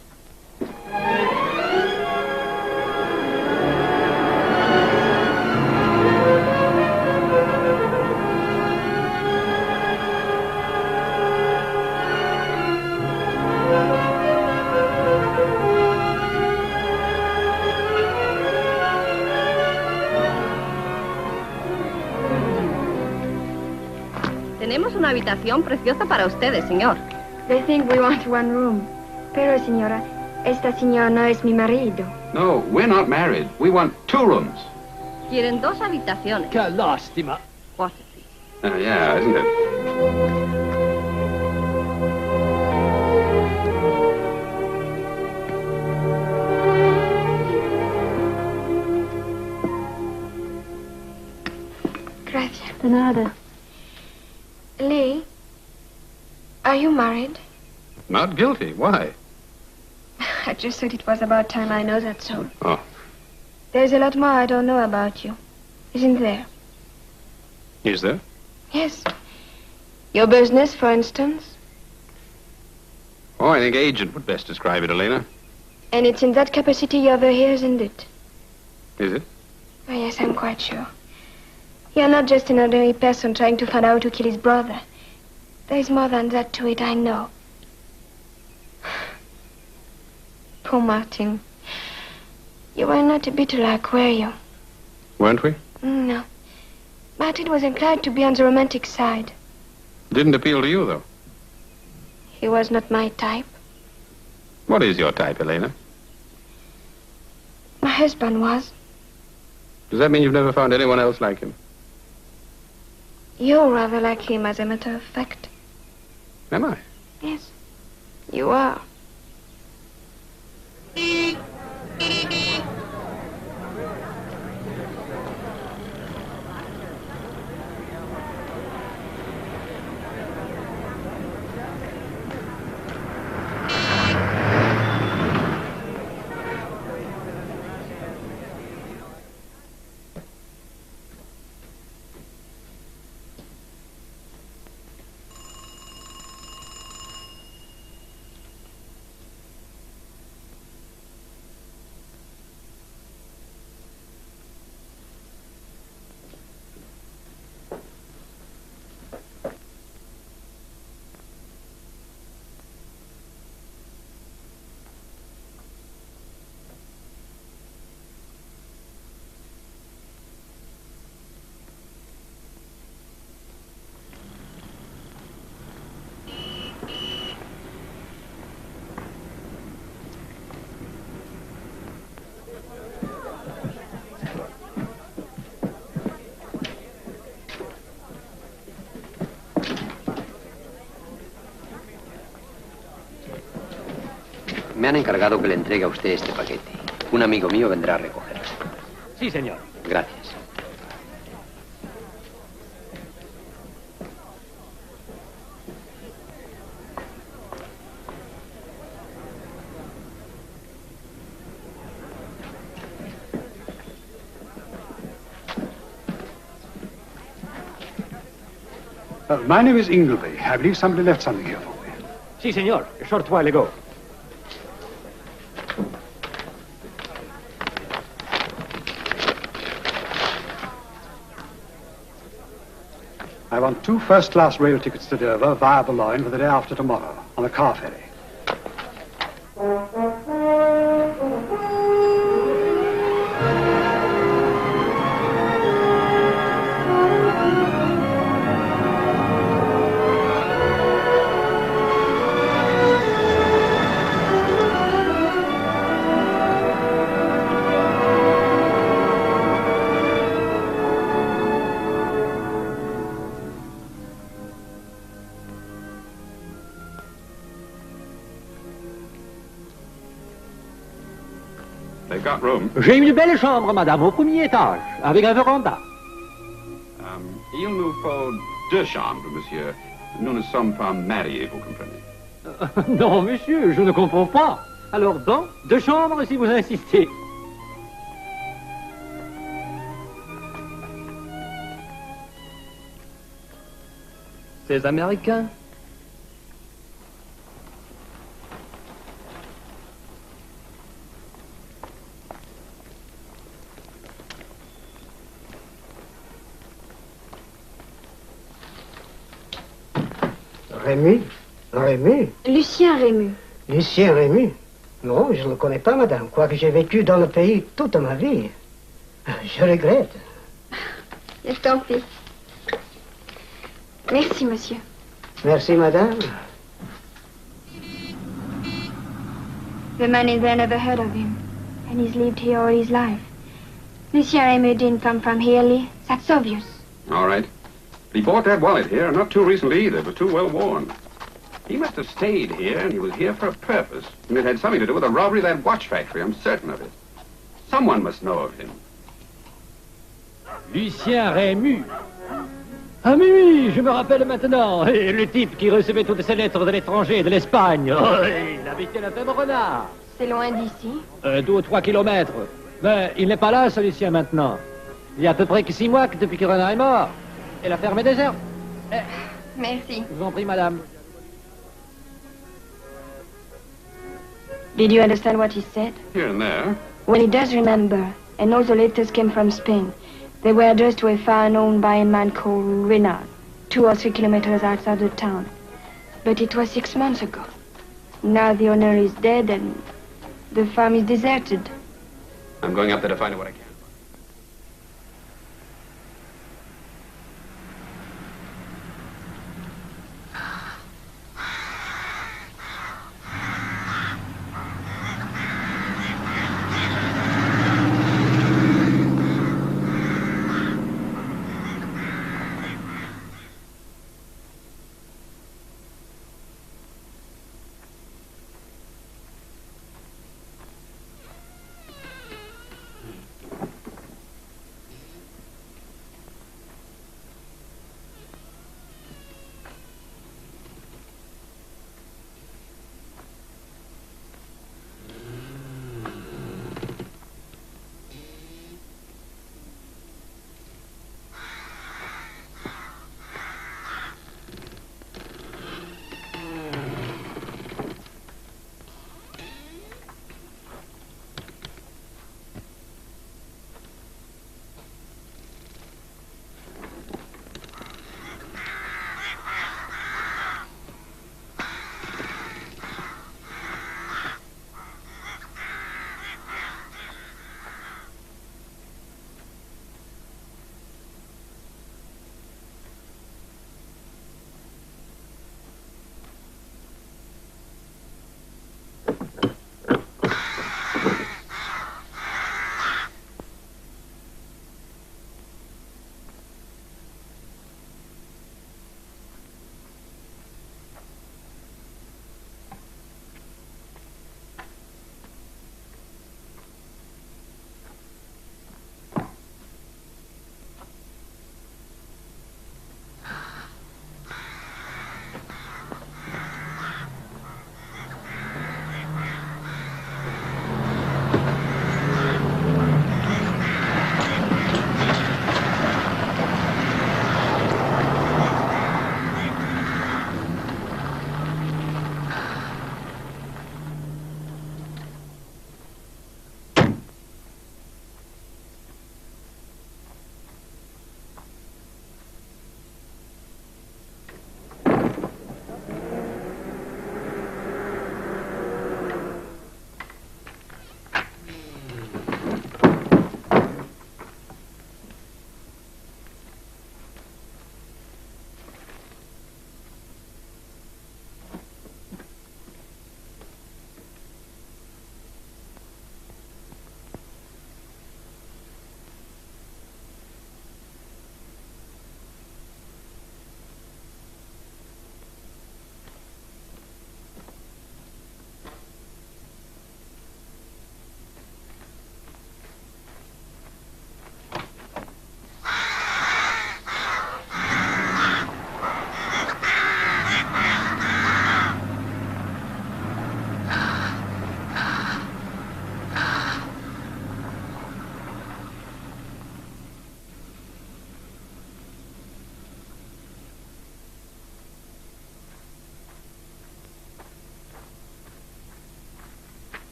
Speaker 15: Tenemos una habitación preciosa para ustedes, señor.
Speaker 13: They think we want one room. Pero, señora, esta señora no es mi marido.
Speaker 7: No, we're not married. We want 2 rooms.
Speaker 15: Quieren 2 habitaciones.
Speaker 3: Qué lástima.
Speaker 15: What?
Speaker 7: Yeah, isn't it?
Speaker 13: Nada.
Speaker 11: Lee, are you married?
Speaker 7: Not guilty. Why?
Speaker 11: I just thought it was about time I know that so.
Speaker 7: Oh.
Speaker 11: There's a lot more I don't know about you, isn't there?
Speaker 7: Is there?
Speaker 11: Yes. Your business, for instance.
Speaker 7: Oh, I think agent would best describe it, Elena.
Speaker 11: And it's in that capacity you're over here, isn't it?
Speaker 7: Is it?
Speaker 11: Oh, yes, I'm quite sure. You're not just an ordinary person trying to find out who killed his brother. There's more than that to it, I know. Poor Martin. You were not a bit alike, were you?
Speaker 7: Weren't we?
Speaker 11: No. Martin was inclined to be on the romantic side.
Speaker 7: Didn't appeal to you, though.
Speaker 11: He was not my type.
Speaker 7: What is your type, Elena?
Speaker 11: My husband was.
Speaker 7: Does that mean you've never found anyone else like him?
Speaker 11: You're rather like him, as a matter of fact.
Speaker 7: Am I?
Speaker 11: Yes, you are.
Speaker 2: Me han encargado que le entregue a usted este paquete. Un amigo mío vendrá a recogerlo.
Speaker 1: Sí, señor.
Speaker 2: Gracias.
Speaker 16: My name is Ingleby. I believe somebody left something here for me.
Speaker 1: Sí, señor. A short while ago.
Speaker 16: I want 2 first-class rail tickets to Dover via Boulogne for the day after tomorrow on a car ferry.
Speaker 7: They've got room.
Speaker 3: J'ai une belle chambre, madame, au premier étage, avec un véranda.
Speaker 7: Il nous faut 2 chambres, monsieur. Nous ne sommes pas mariés, vous comprenez.
Speaker 3: Non, monsieur, je ne comprends pas. Alors bon, 2 chambres si vous insistez. Ces Américains?
Speaker 17: Rému? Rému?
Speaker 11: Lucien Rému.
Speaker 17: Lucien Rému? Non, je ne le connais pas, madame, quoique j'ai vécu dans le pays toute ma vie. Je regrette.
Speaker 11: Et tant pis. Merci, monsieur.
Speaker 17: Merci, madame.
Speaker 11: The man in there never heard of him, and he's lived here all his life. Monsieur Aimée didn't come from here, Lee. That's obvious.
Speaker 7: All right. He bought that wallet here, not too recently either, but too well worn. He must have stayed here, and he was here for a purpose. And it had something to do with the robbery of that watch factory, I'm certain of it. Someone must know of him.
Speaker 3: Lucien Rému. Ah mais oui, je me rappelle maintenant. Et le type qui recevait toutes ces lettres de l'étranger, de l'Espagne. Oh, il habitait la femme renard.
Speaker 11: C'est loin d'ici.
Speaker 3: 2 ou 3 kilomètres. Mais il n'est pas là, celui-ci, maintenant. Il y a à peu près que 6 mois depuis que Renard est mort. Et la ferme est déserte.
Speaker 11: Merci.
Speaker 3: Je vous en prie, madame.
Speaker 13: Did you understand what he said?
Speaker 7: Here and there.
Speaker 13: Well, he does remember, and all the letters came from Spain. They were addressed to a farm owned by a man called Renard, 2 or 3 kilometers outside the town. But it was 6 months ago. Now the owner is dead and the farm is deserted.
Speaker 7: I'm going up there to find out what I can.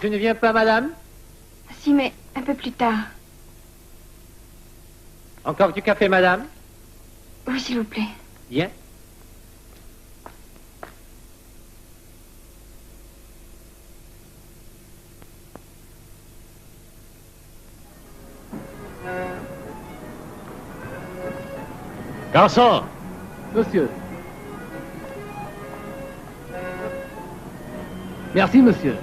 Speaker 3: Tu ne viens pas, madame?
Speaker 13: Si, mais un peu plus tard.
Speaker 3: Encore du café, madame?
Speaker 13: Oui, s'il vous plaît.
Speaker 3: Bien.
Speaker 1: Garçon!
Speaker 3: Monsieur. Merci, monsieur.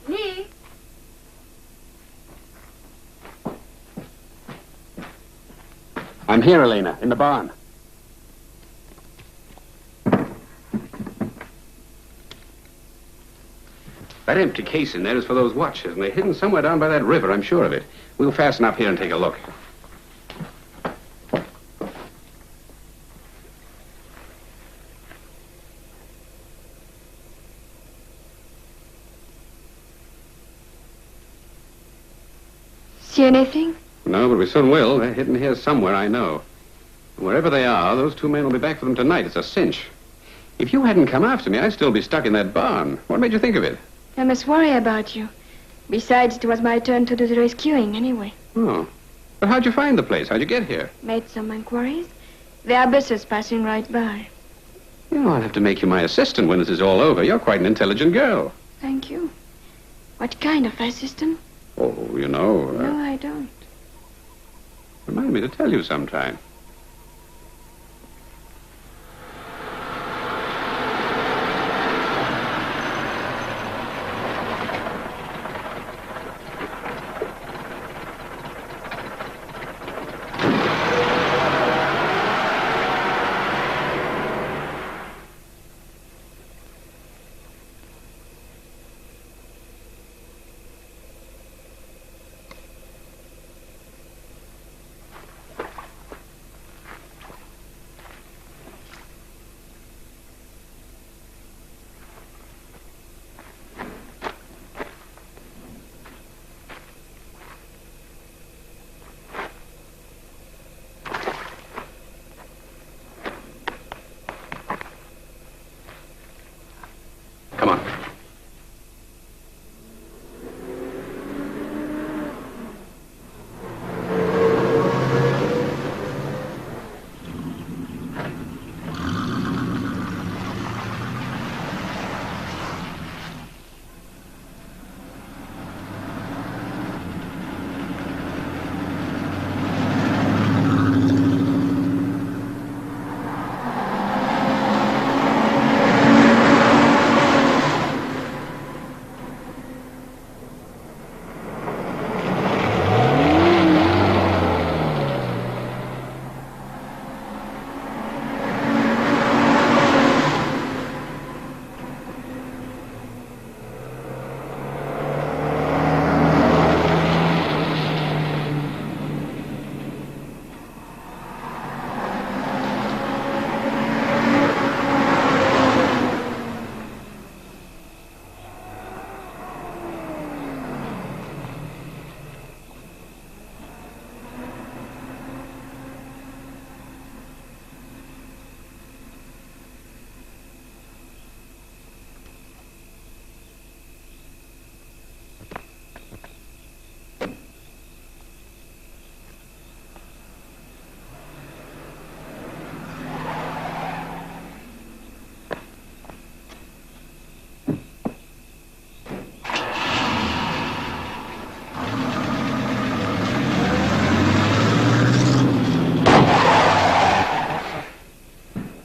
Speaker 13: Lee?
Speaker 7: I'm here, Elena, in the barn. That empty case in there is for those watches, and they're hidden somewhere down by that river, I'm sure of it. We'll fasten up here and take a look.
Speaker 13: See anything?
Speaker 7: No, but we soon will. They're hidden here somewhere, I know. And wherever they are, those two men will be back for them tonight. It's a cinch. If you hadn't come after me, I'd still be stuck in that barn. What made you think of it?
Speaker 13: I must worry about you. Besides, it was my turn to do the rescuing anyway.
Speaker 7: Oh. But how'd you find the place? How'd you get here?
Speaker 13: Made some inquiries. There are buses passing right by.
Speaker 7: You know, I'll have to make you my assistant when this is all over. You're quite an intelligent girl.
Speaker 13: Thank you. What kind of assistant?
Speaker 7: Oh, you know...
Speaker 13: No, I don't.
Speaker 7: Remind me to tell you sometime. Come on.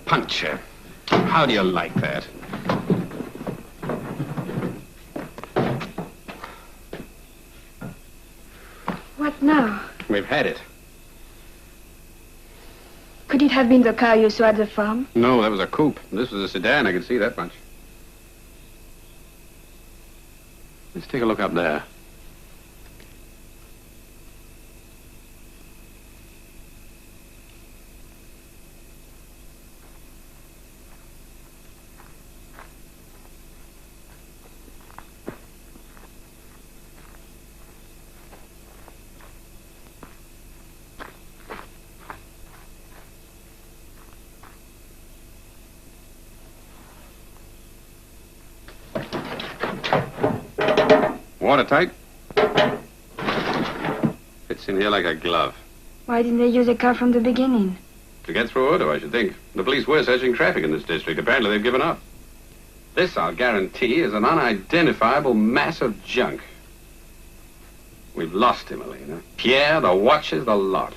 Speaker 7: Puncture. How do you like that?
Speaker 13: What now?
Speaker 7: We've had it.
Speaker 13: Could it have been the car you saw at the farm?
Speaker 7: No, that was a coupe. This was a sedan, I could see that much. Let's take a look up there. Watertight. Fits in here like a glove.
Speaker 13: Why didn't they use a car from the beginning?
Speaker 7: To get through Odo, I should think. The police were searching traffic in this district. Apparently they've given up. This, I'll guarantee, is an unidentifiable mass of junk. We've lost him, Elena. Pierre, the watches, the lot.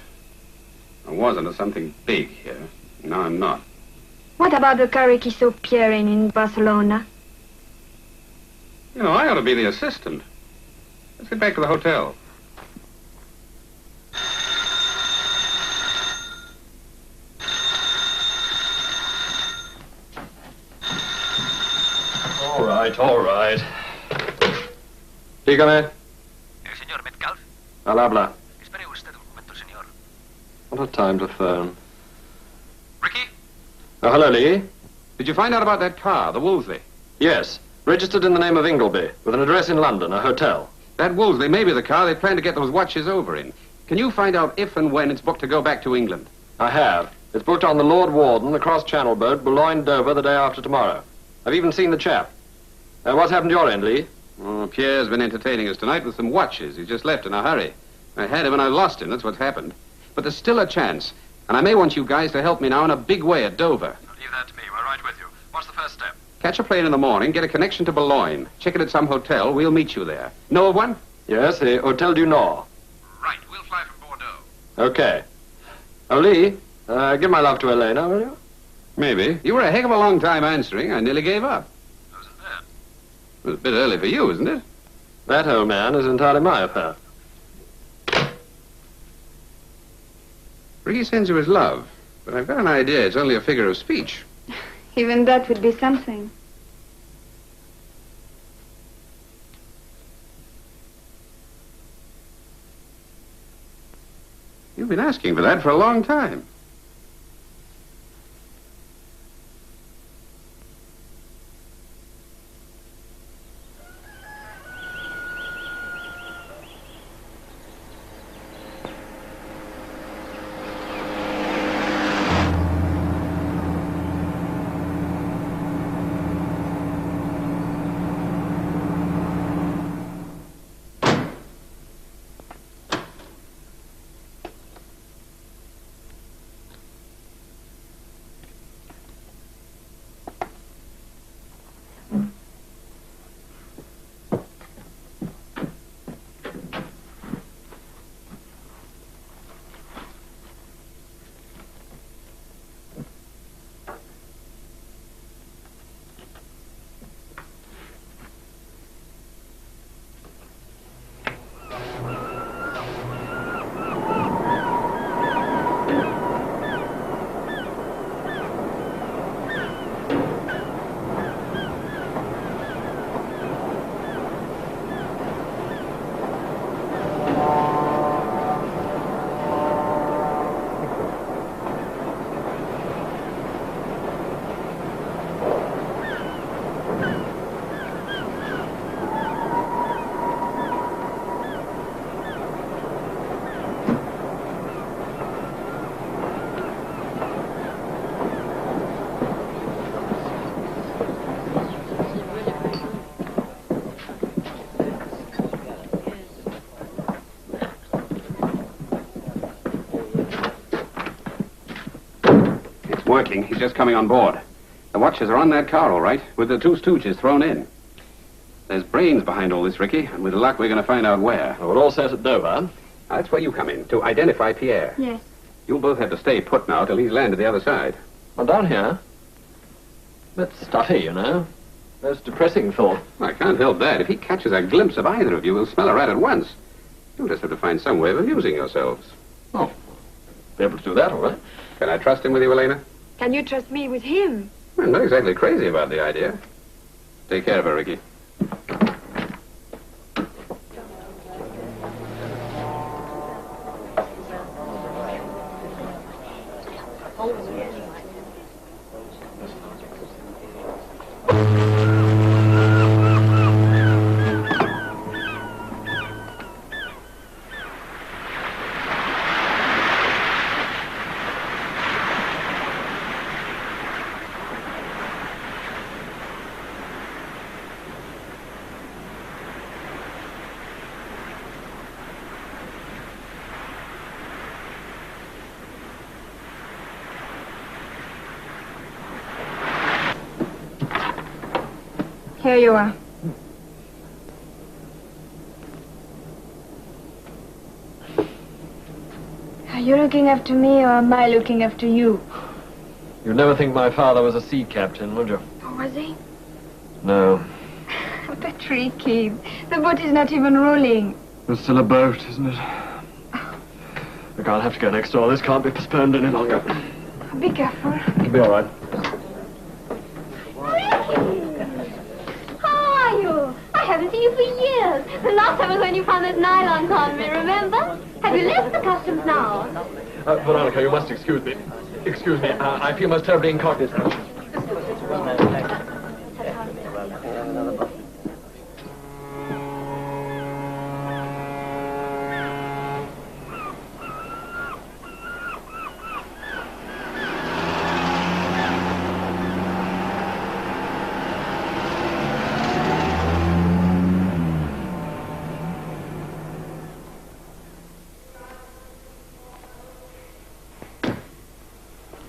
Speaker 7: I was into something big here. Now I'm not.
Speaker 13: What about the car Ricky saw Pierre in Barcelona?
Speaker 7: You know, I ought to be the assistant. Let's get back to the hotel.
Speaker 10: All right. Dígame.
Speaker 18: El señor Metcalf.
Speaker 10: Al habla.
Speaker 18: Espere usted un momento, señor.
Speaker 10: What a time to phone.
Speaker 18: Ricky?
Speaker 10: Oh, hello, Lee.
Speaker 7: Did you find out about that car, the Wolseley?
Speaker 10: Yes. Registered in the name of Ingleby, with an address in London, a hotel.
Speaker 7: That Wolseley may be the car they plan to get those watches over in. Can you find out if and when it's booked to go back to England?
Speaker 10: I have. It's booked on the Lord Warden, the cross-channel boat, Boulogne-Dover, the day after tomorrow. I've even seen the chap. What's happened to your end, Lee?
Speaker 7: Oh, Pierre's been entertaining us tonight with some watches. He just left in a hurry. I had him and I lost him. That's what's happened. But there's still a chance. And I may want you guys to help me now in a big way at Dover.
Speaker 18: Leave that to me. We're right with you. What's the first step?
Speaker 7: Catch a plane in the morning, get a connection to Boulogne. Check it at some hotel. We'll meet you there. Know of one?
Speaker 10: Yes, the Hotel du Nord.
Speaker 18: Right. We'll fly from Bordeaux.
Speaker 10: Okay. Oh, Lee, give my love to Elena, will you?
Speaker 7: Maybe. You were a heck of a long time answering. I nearly gave up.
Speaker 18: Wasn't bad.
Speaker 7: It was a bit early for you, isn't it?
Speaker 10: That old man is entirely my affair.
Speaker 7: Ricky sends you his love, but I've got an idea it's only a figure of speech.
Speaker 13: Even that would be something.
Speaker 7: You've been asking for that for a long time. Working. He's just coming on board. The watches are on that car, all right, with the two stooges thrown in. There's brains behind all this, Ricky, and with luck we're going to find out where.
Speaker 10: Well, we're all set at Dover.
Speaker 7: That's where you come in, to identify Pierre.
Speaker 13: Yes.
Speaker 7: You'll both have to stay put now till he's landed the other side.
Speaker 10: Well, down here. Bit stuffy, you know. Most depressing thought.
Speaker 7: I can't help that. If he catches a glimpse of either of you, he'll smell a rat at once. You'll just have to find some way of amusing yourselves.
Speaker 10: Oh, be able to do that, all right.
Speaker 7: Can I trust him with you, Elena?
Speaker 13: Can you trust me with him?
Speaker 7: I'm not exactly crazy about the idea. Take care of her, Ricky.
Speaker 13: Here you are. Are you looking after me or am I looking after you?
Speaker 10: You'd never think my father was a sea captain, would you?
Speaker 13: Oh, was he?
Speaker 10: No.
Speaker 13: But Ricky, the boat is not even rolling.
Speaker 10: It's still a boat, isn't it? Look, I'll have to go next door. This can't be postponed any longer.
Speaker 13: Be careful.
Speaker 10: It'll be all right.
Speaker 15: How are you? I haven't seen you for years. The last time was when you found those nylons on me, remember? Have you left the customs now?
Speaker 10: Veronica, you must excuse me. Excuse me. I feel most terribly incognito.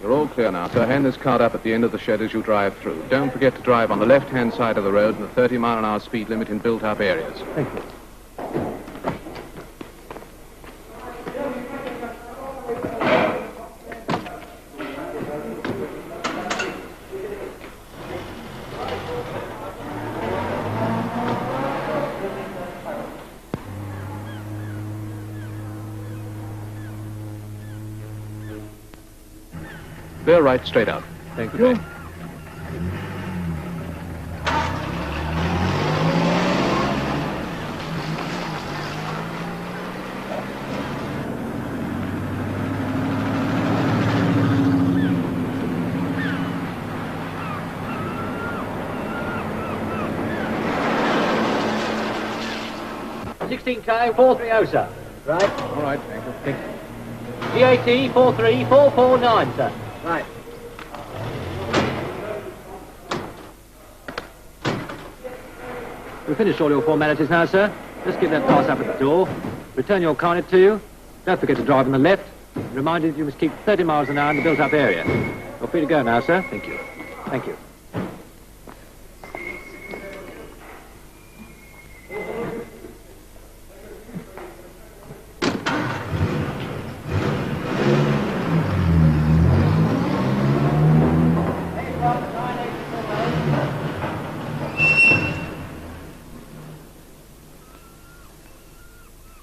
Speaker 7: You're all clear now, sir. Hand this card up at the end of the shed as you drive through. Don't forget to drive on the left-hand side of the road and the 30-mile-an-hour speed limit in built-up areas.
Speaker 3: Thank you.
Speaker 7: Bear right straight out.
Speaker 3: Thank you. K 430, sir. Right.
Speaker 7: All right, thank you.
Speaker 3: Thank you. GAT 43449, sir. Right. We've finished all your formalities now, sir. Just give that pass up at the door. Return your coronet to you. Don't forget to drive on the left. Reminded you must keep 30 miles an hour in the built-up area. You're free to go now, sir. Thank you. Thank you.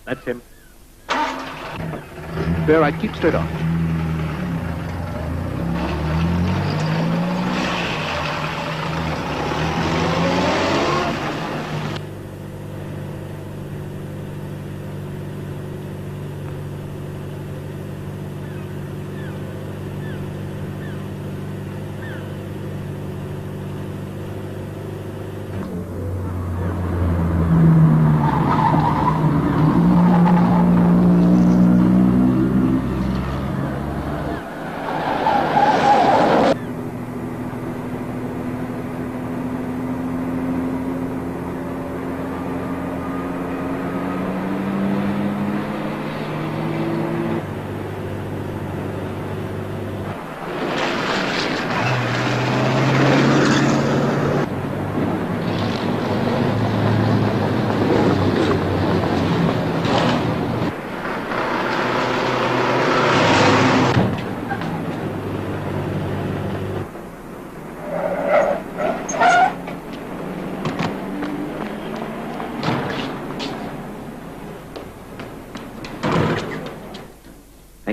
Speaker 5: That's him.
Speaker 7: Bear right, keep straight on.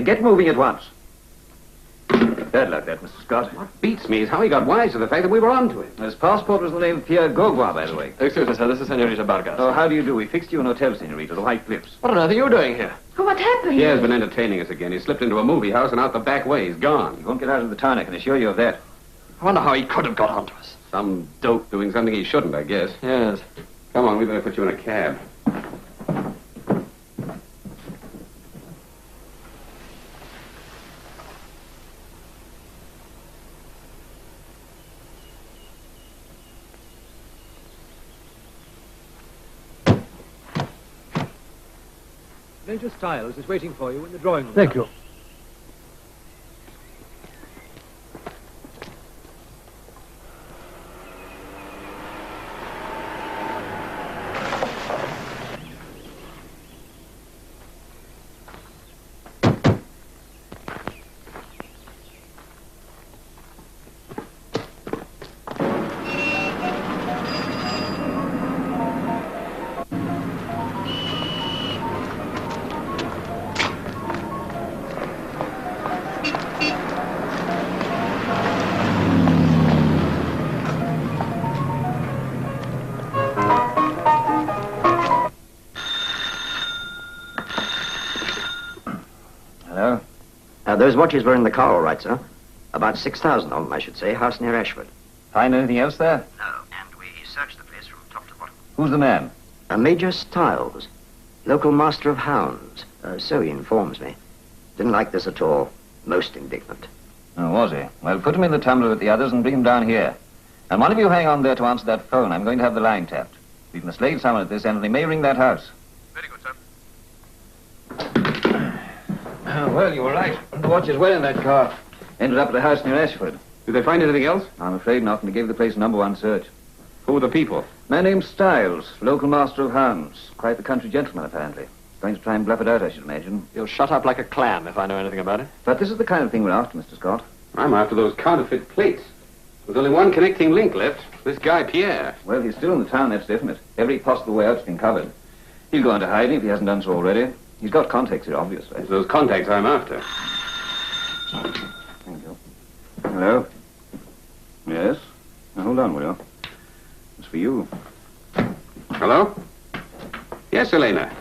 Speaker 19: And get moving at once. Bad luck, that, Mr. Scott.
Speaker 7: What beats me is how he got wise to the fact that we were onto him.
Speaker 19: His passport was the name of Pierre Gaugois, by the way.
Speaker 10: Excuse me, sir. This is Senorita Vargas.
Speaker 19: Oh, how do you do? We fixed you an hotel, Senorita, the White Cliffs.
Speaker 10: What on earth are you doing here?
Speaker 15: Oh, what happened?
Speaker 7: Pierre's been entertaining us again. He slipped into a movie house and out the back way. He's gone.
Speaker 19: He won't get out of the town, I can assure you of that.
Speaker 10: I wonder how he could have got onto us.
Speaker 7: Some dope doing something he shouldn't, I guess.
Speaker 10: Yes.
Speaker 7: Come on, we better put you in a cab.
Speaker 3: Major Styles is waiting for you in the drawing room.
Speaker 16: Thank you.
Speaker 20: Those watches were in the car, all right, sir. About 6,000 of them, I should say. House near Ashford.
Speaker 19: Find anything else there?
Speaker 20: No, and we searched the place from top to bottom.
Speaker 19: Who's the man?
Speaker 20: Major Styles, local master of hounds. So he informs me. Didn't like this at all. Most indignant.
Speaker 19: Oh, was he? Well, put him in the tumbler with the others and bring him down here. And one of you hang on there to answer that phone. I'm going to have the line tapped. We've mislaid someone at this end, and they may ring that house.
Speaker 18: Very good, sir.
Speaker 19: Well, you were right. The watch is well in that car. Ended up at a house near Ashford.
Speaker 7: Did they find anything else?
Speaker 19: I'm afraid not, and they gave the place #1 search.
Speaker 7: Who were the people?
Speaker 19: Man named Styles, local master of hounds. Quite the country gentleman, apparently. Going to try and bluff it out, I should imagine.
Speaker 10: You'll shut up like a clam if I know anything about it.
Speaker 19: But this is the kind of thing we're after, Mr. Scott.
Speaker 7: I'm after those counterfeit plates. There's only one connecting link left. This guy, Pierre.
Speaker 19: Well, he's still in the town, that's definite. Every possible way out's been covered. He'll go into hiding if he hasn't done so already. He's got contacts here, obviously.
Speaker 7: It's those contacts I'm after.
Speaker 19: Thank you. Hello? Yes? Now, hold on, will you? It's for you.
Speaker 7: Hello? Yes, Elena.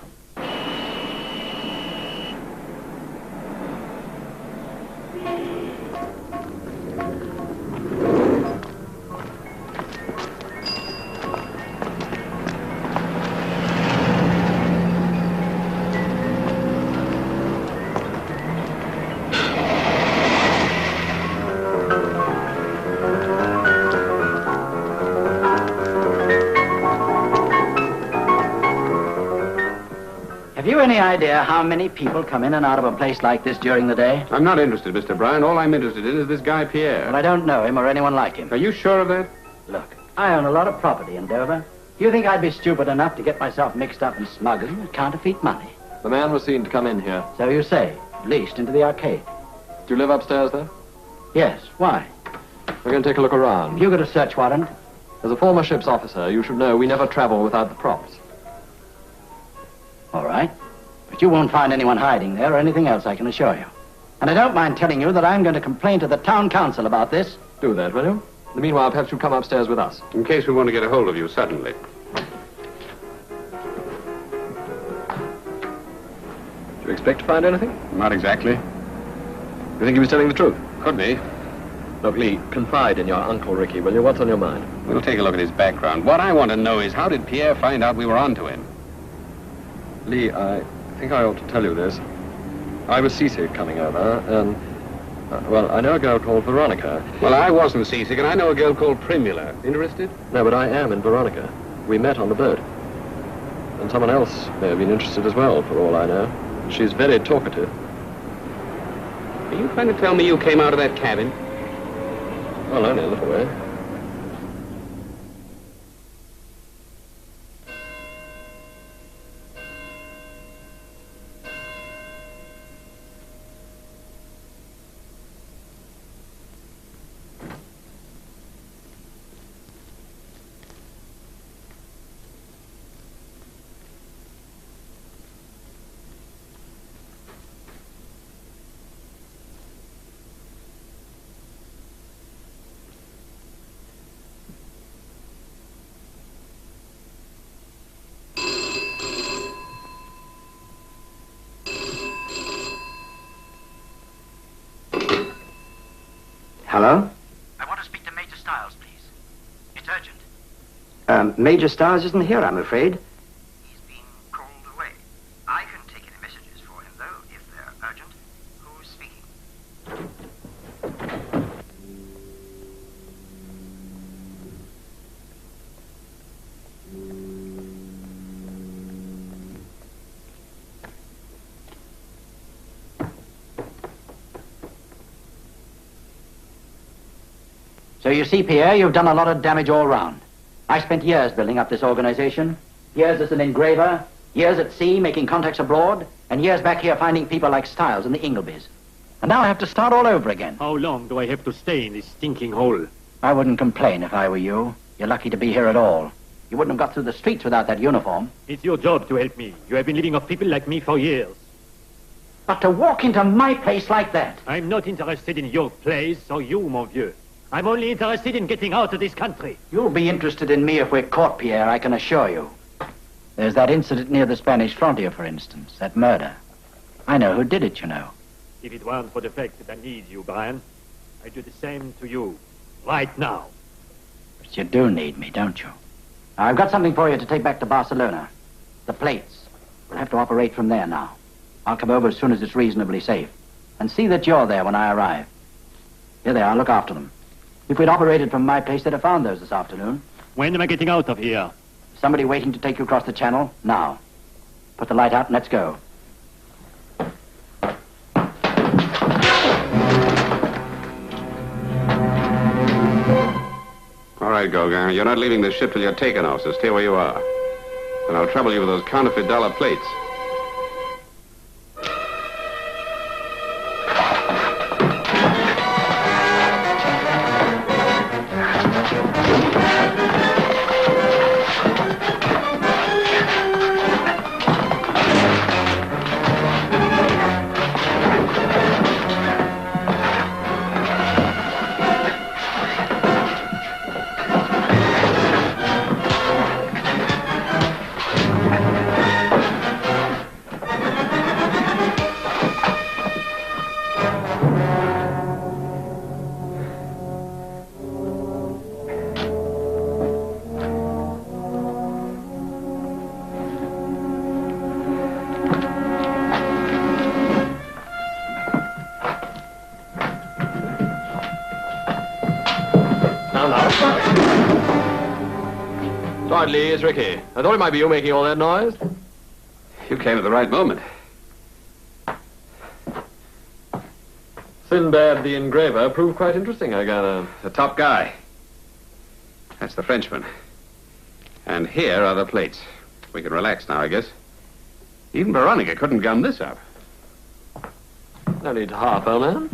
Speaker 21: Have you any idea how many people come in and out of a place like this during the day?
Speaker 7: I'm not interested, Mr. Bryan. All I'm interested in is this guy, Pierre.
Speaker 21: Well, I don't know him or anyone like him.
Speaker 7: Are you sure of that?
Speaker 21: Look, I own a lot of property in Dover. Do you think I'd be stupid enough to get myself mixed up in smuggling and counterfeit money?
Speaker 10: The man was seen to come in here.
Speaker 21: So you say, at least into the arcade.
Speaker 10: Do you live upstairs there?
Speaker 21: Yes, why?
Speaker 10: We're going to take a look around.
Speaker 21: You got a search warrant?
Speaker 10: As a former ship's officer, you should know we never travel without the props.
Speaker 21: All right. But you won't find anyone hiding there or anything else, I can assure you. And I don't mind telling you that I'm going to complain to the town council about this.
Speaker 10: Do that, will you? In the meanwhile, perhaps you'll come upstairs with us.
Speaker 7: In case we want to get a hold of you suddenly.
Speaker 10: Do you expect to find anything?
Speaker 7: Not exactly.
Speaker 10: You think he was telling the truth?
Speaker 7: Could be.
Speaker 10: Look, Lee, confide in your Uncle Ricky, will you? What's on your mind?
Speaker 7: We'll take a look at his background. What I want to know is how did Pierre find out we were onto him?
Speaker 10: Lee, I think I ought to tell you this. I was seasick coming over, and, well, I know a girl called Veronica.
Speaker 7: Well, I wasn't seasick, and I know a girl called Primula. Interested?
Speaker 10: No, but I am in Veronica. We met on the boat. And someone else may have been interested as well, for all I know. She's very talkative.
Speaker 7: Are you trying to tell me you came out of that cabin?
Speaker 10: Well, only a little way.
Speaker 20: Hello?
Speaker 21: I want to speak to Major Stiles, please. It's urgent.
Speaker 20: Major Stiles isn't here, I'm afraid.
Speaker 21: He's been called away. I can take any messages for him, though, if they're urgent. Who's speaking? So you see, Pierre, you've done a lot of damage all round. I spent years building up this organization, years as an engraver, years at sea making contacts abroad, and years back here finding people like Stiles and the Inglebys. And now I have to start all over again.
Speaker 1: How long do I have to stay in this stinking hole?
Speaker 21: I wouldn't complain if I were you. You're lucky to be here at all. You wouldn't have got through the streets without that uniform.
Speaker 1: It's your job to help me. You have been living off people like me for years.
Speaker 21: But to walk into my place like that...
Speaker 1: I'm not interested in your place or you, mon vieux. I'm only interested in getting out of this country.
Speaker 21: You'll be interested in me if we're caught, Pierre, I can assure you. There's that incident near the Spanish frontier, for instance, that murder. I know who did it, you know.
Speaker 1: If it weren't for the fact that I need you, Brian, I'd do the same to you, right now.
Speaker 21: But you do need me, don't you? Now, I've got something for you to take back to Barcelona. The plates. We'll have to operate from there now. I'll come over as soon as it's reasonably safe. And see that you're there when I arrive. Here they are, look after them. If we'd operated from my place, they'd have found those this afternoon.
Speaker 1: When am I getting out of here?
Speaker 21: Somebody waiting to take you across the channel, now. Put the light out and let's go.
Speaker 7: All right, Gauguin. You're not leaving the ship till you're taken off, so stay where you are. And I'll trouble you with those counterfeit dollar plates.
Speaker 10: Sorry, Lee, it's Ricky. I thought it might be you making all that noise.
Speaker 7: You came at the right moment.
Speaker 10: Sinbad the engraver proved quite interesting, I gather.
Speaker 7: The top guy. That's the Frenchman. And here are the plates. We can relax now, I guess. Even Veronica couldn't gum this up.
Speaker 10: No need to harp, old man.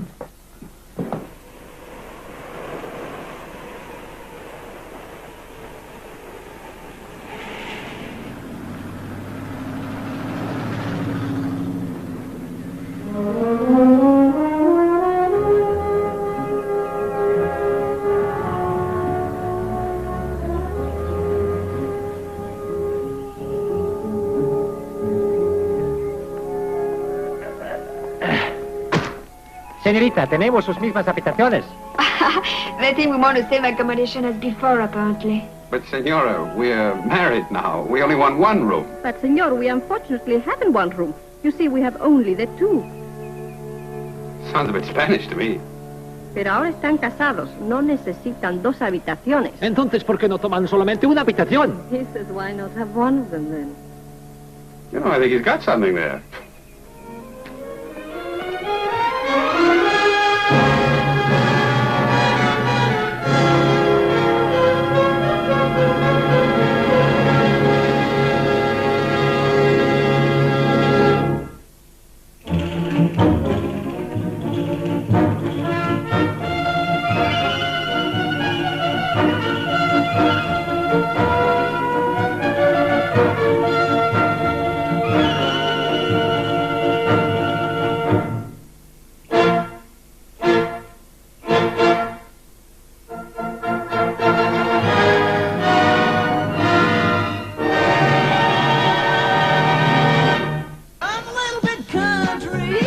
Speaker 3: Señorita, tenemos sus mismas habitaciones.
Speaker 13: They think we want the same accommodation as before, apparently.
Speaker 7: But, Senora, we're married now. We only want one room.
Speaker 4: But, senor, we unfortunately haven't one room. You see, we have only the two.
Speaker 7: Sounds a bit Spanish to me.
Speaker 4: Pero ahora están casados. No necesitan dos habitaciones.
Speaker 3: Entonces, ¿por qué no toman solamente una habitación?
Speaker 4: He says, why not have one of them, then?
Speaker 7: You know, I think he's got something there.
Speaker 6: Country.